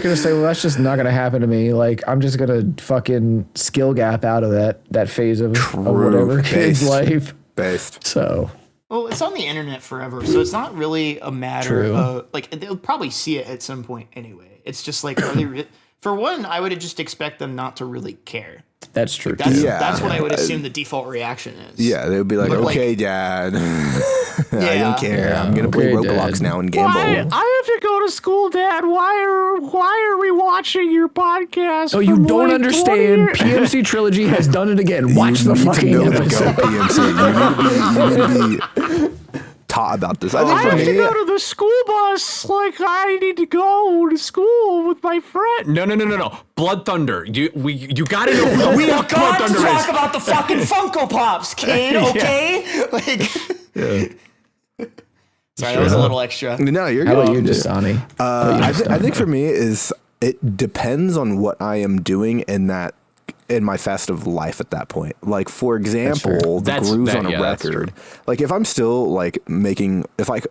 gonna say, well, that's just not gonna happen to me. Like, I'm just gonna fucking skill gap out of that phase of whatever kid's Based. life. Based. So Well, it's on the internet forever, so it's not really a matter True. of like they'll probably see it at some point anyway. It's just like are they for one, I would just expect them not to really care. that's true. That's too. Yeah. that's what I would assume the default reaction is. Yeah, they would be like, But, like- okay, Dad. I Yeah. don't care. Yeah, I'm going to play okay, Roblox Dad. now and gamble. I have to go to school, Dad. Why are we watching your podcast? Oh, you from, don't like, understand. 20 years- PMC Trilogy has done it again. Watch You the need to fucking know the episode. GOAT PMC. You need to be taught about this. I think I for have to me, go to the school bus. Like I need to go to school with my friend. No. Blood Thunder. You got to know. We what have Blood got to Thunder talk is. about the fucking Funko Pops, kid. Okay, like. Sorry, that was a little extra. no, you're How good. about you, Nestani? I think for me is it depends on what I am doing in my festive life at that point. Like for example, the That's- grooves that- on a yeah, that's record. Like if I'm still like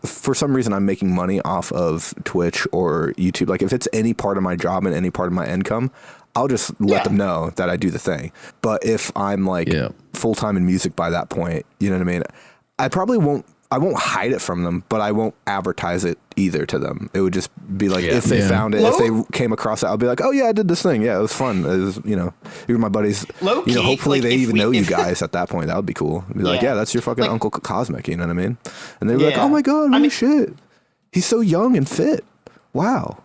for some reason I'm making money off of Twitch or YouTube, like if it's any part of my job and any part of my income, I'll just let them know that I do the thing. But if I'm like full time in music by that point, you know what I mean? I won't hide it from them, but I won't advertise it either to them. It would just be like if they found it, if they came across it, I'll be like, oh yeah, I did this thing. Yeah, it was fun. It was, you're my buddies. Low-key, Hopefully like, they if even we- know you if- guys at that point. That would be cool. Be like, Yeah. yeah, that's your fucking Like- Uncle Cosmic. You know what I mean? And they'd be like, Yeah. oh my god, I holy mean- shit, he's so young and fit. Wow.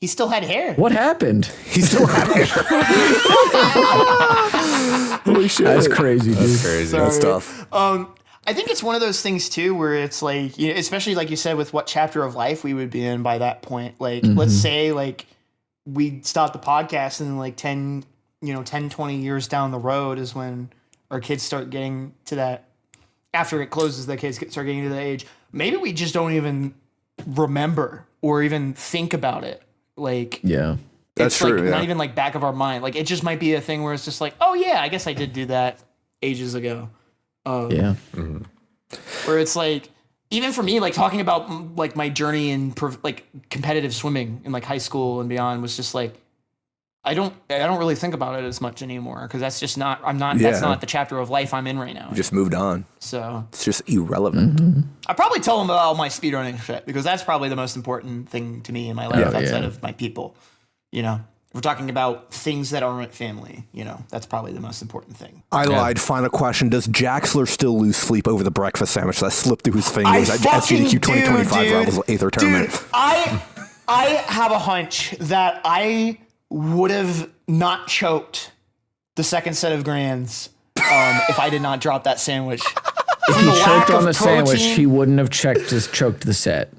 He still had hair. What happened? He still had hair. Holy shit. That's crazy, dude. Crazy. That's tough. I think it's one of those things too, where it's like, especially like you said, with what chapter of life we would be in by that point. Like, let's say like we stop the podcast and like 10, 20 years down the road is when our kids start getting to that. After it closes, the kids start getting to that age. Maybe we just don't even remember or even think about it. Like, Yeah. That's it's like true, not yeah. even like back of our mind. Like, it just might be a thing where it's just like, oh yeah, I guess I did do that ages ago. Yeah. Where it's like, even for me, like talking about like my journey in like competitive swimming in like high school and beyond was just like, I don't really think about it as much anymore because that's just not, that's Yeah. not the chapter of life I'm in right now. Just moved on. So It's just irrelevant. I probably tell them about all my speedrunning shit because that's probably the most important thing to me in my life outside of my people. If we're talking about things that aren't family, that's probably the most important thing. I lied. Final question. Does Jaxler still lose sleep over the breakfast sandwich that slipped through his fingers at SGDQ 2025 Rivals Aether Tournament? Dude, I have a hunch that I would have not choked the second set of grands if I did not drop that sandwich. If he choked on the sandwich, he wouldn't have choked the set.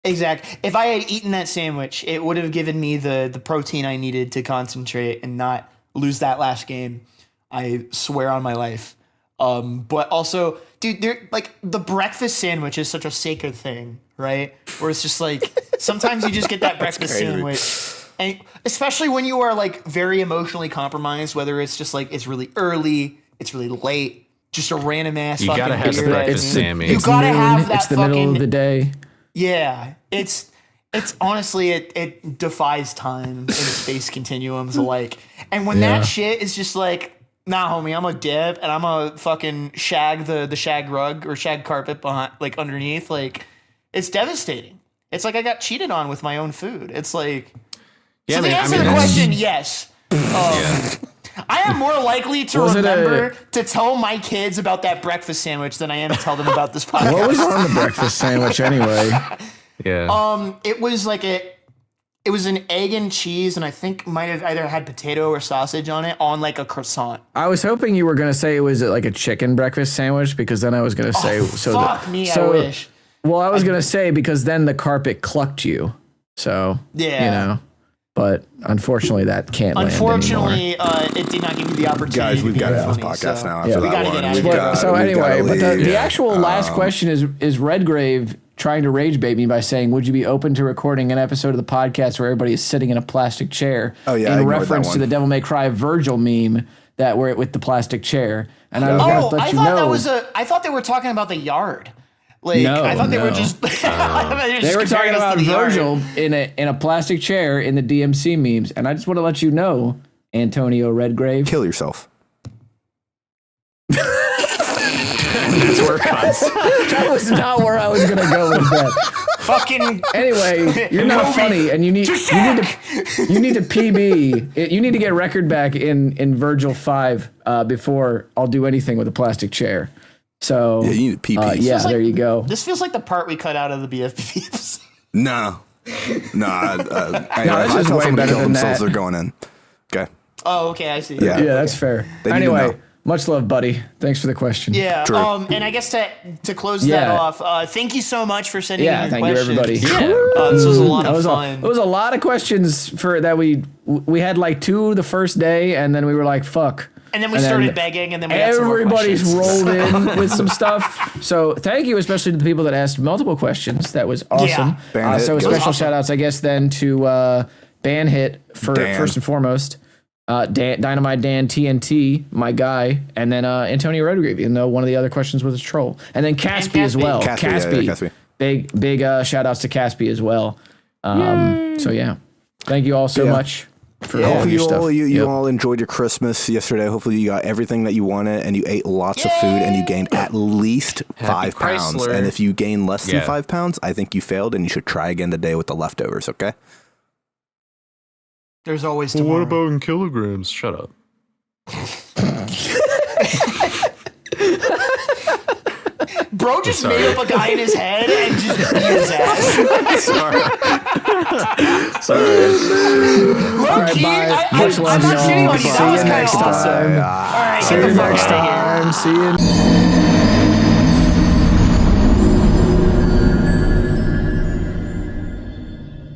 Exactly. If I had eaten that sandwich, it would have given me the protein I needed to concentrate and not lose that last game. I swear on my life. But also, dude, like the breakfast sandwich is such a sacred thing, right? Where it's just like sometimes you just get that breakfast sandwich. And especially when you are like very emotionally compromised, whether it's just like it's really early, it's really late, just a random ass fucking gotta have the beer. breakfast, Sammy. You gotta have that It's the fucking middle of the day. Yeah, it's honestly it defies time and space continuums alike. And when that shit is just like, nah, homie, I'm a dip and I'm a fucking shag the shag rug or shag carpet behind, like underneath, like it's devastating. It's like I got cheated on with my own food. It's like, so the answer to the question, yes. I am more likely to remember to tell my kids about that breakfast sandwich than I am to tell them about this podcast. What was on the breakfast sandwich anyway? Yeah. It was like it was an egg and cheese, and I think might have either had potato or sausage on it on like a croissant. I was hoping you were gonna say it was like a chicken breakfast sandwich, because then I was gonna say I wish. Well, I was gonna say because then the carpet clucked you. So Yeah. you know. But unfortunately, that can't land anymore. Unfortunately, it did not give you the opportunity. Guys, we've to got be to end this funny, podcast so now after Yeah. that We gotta one. get out of We've here. got- So we've anyway, gotta but leave. the actual last question is Redgrave trying to rage bait me by saying, would you be open to recording an episode of the podcast where everybody is sitting in a plastic chair? Oh, yeah, I in ignored that reference to one. the Devil May Cry Virgil meme that were with the plastic chair. And I was Oh, going to let I you thought know. that was I thought they were talking about the yard. Like No, I thought they were no. just. They were talking about Virgil in a plastic chair in the DMC memes, and I just want to let you know, Antonio Redgrave. Kill yourself. That was not where I was going to go with that. Fucking. Anyway, you're not funny, and you need to PB. You need to get record back in Virgil 5 before I'll do anything with a plastic chair. So Yeah, you need PPs. yeah, there you go. This feels like the part we cut out of the BFPs. No. No. this is way better than that. They're going in. Okay. Oh, okay, I see. Yeah. Yeah, that's fair. They need to Anyway, know. much love, buddy. Thanks for the question. Yeah. True. And I guess to close that Yeah. off, thank you so much for sending in Yeah, your thank you, questions. everybody. Yeah. This was a lot That of was fun. it was a lot of questions for that we had like 2 the first day, and then we were like, fuck. And then we started begging, and then we got some more Everybody's questions. rolled in with some stuff. So thank you, especially to the people that asked multiple questions. That was awesome. Bandit, So good. special Awesome. shout outs, I guess, then to Banhit for Dan. first and foremost. Dynamite Dan TNT, my guy, and then Antonio Redgrave, even though one of the other questions was a troll. And then Caspi as Caspi. well. Caspi, yeah, Caspi. Big shout outs to Caspi as well. So yeah. Thank you all so Yeah. much for all of Hopefully your stuff. you Yep. all enjoyed your Christmas yesterday. Hopefully you got everything that you wanted and you ate lots of food and you gained at least 5 pounds. Chrysler. And if you gain less than Yeah. 5 pounds, I think you failed and you should try again today with the leftovers, okay? There's always tomorrow. in kilograms? Shut up. Bro just made up a guy in his head and just beat his ass. Sorry. Low key, bye. I'm Much love, not y'all. shitting on you. See That was you kind next of awesome. time. All right, See get the you fuck next out of here. time. See you.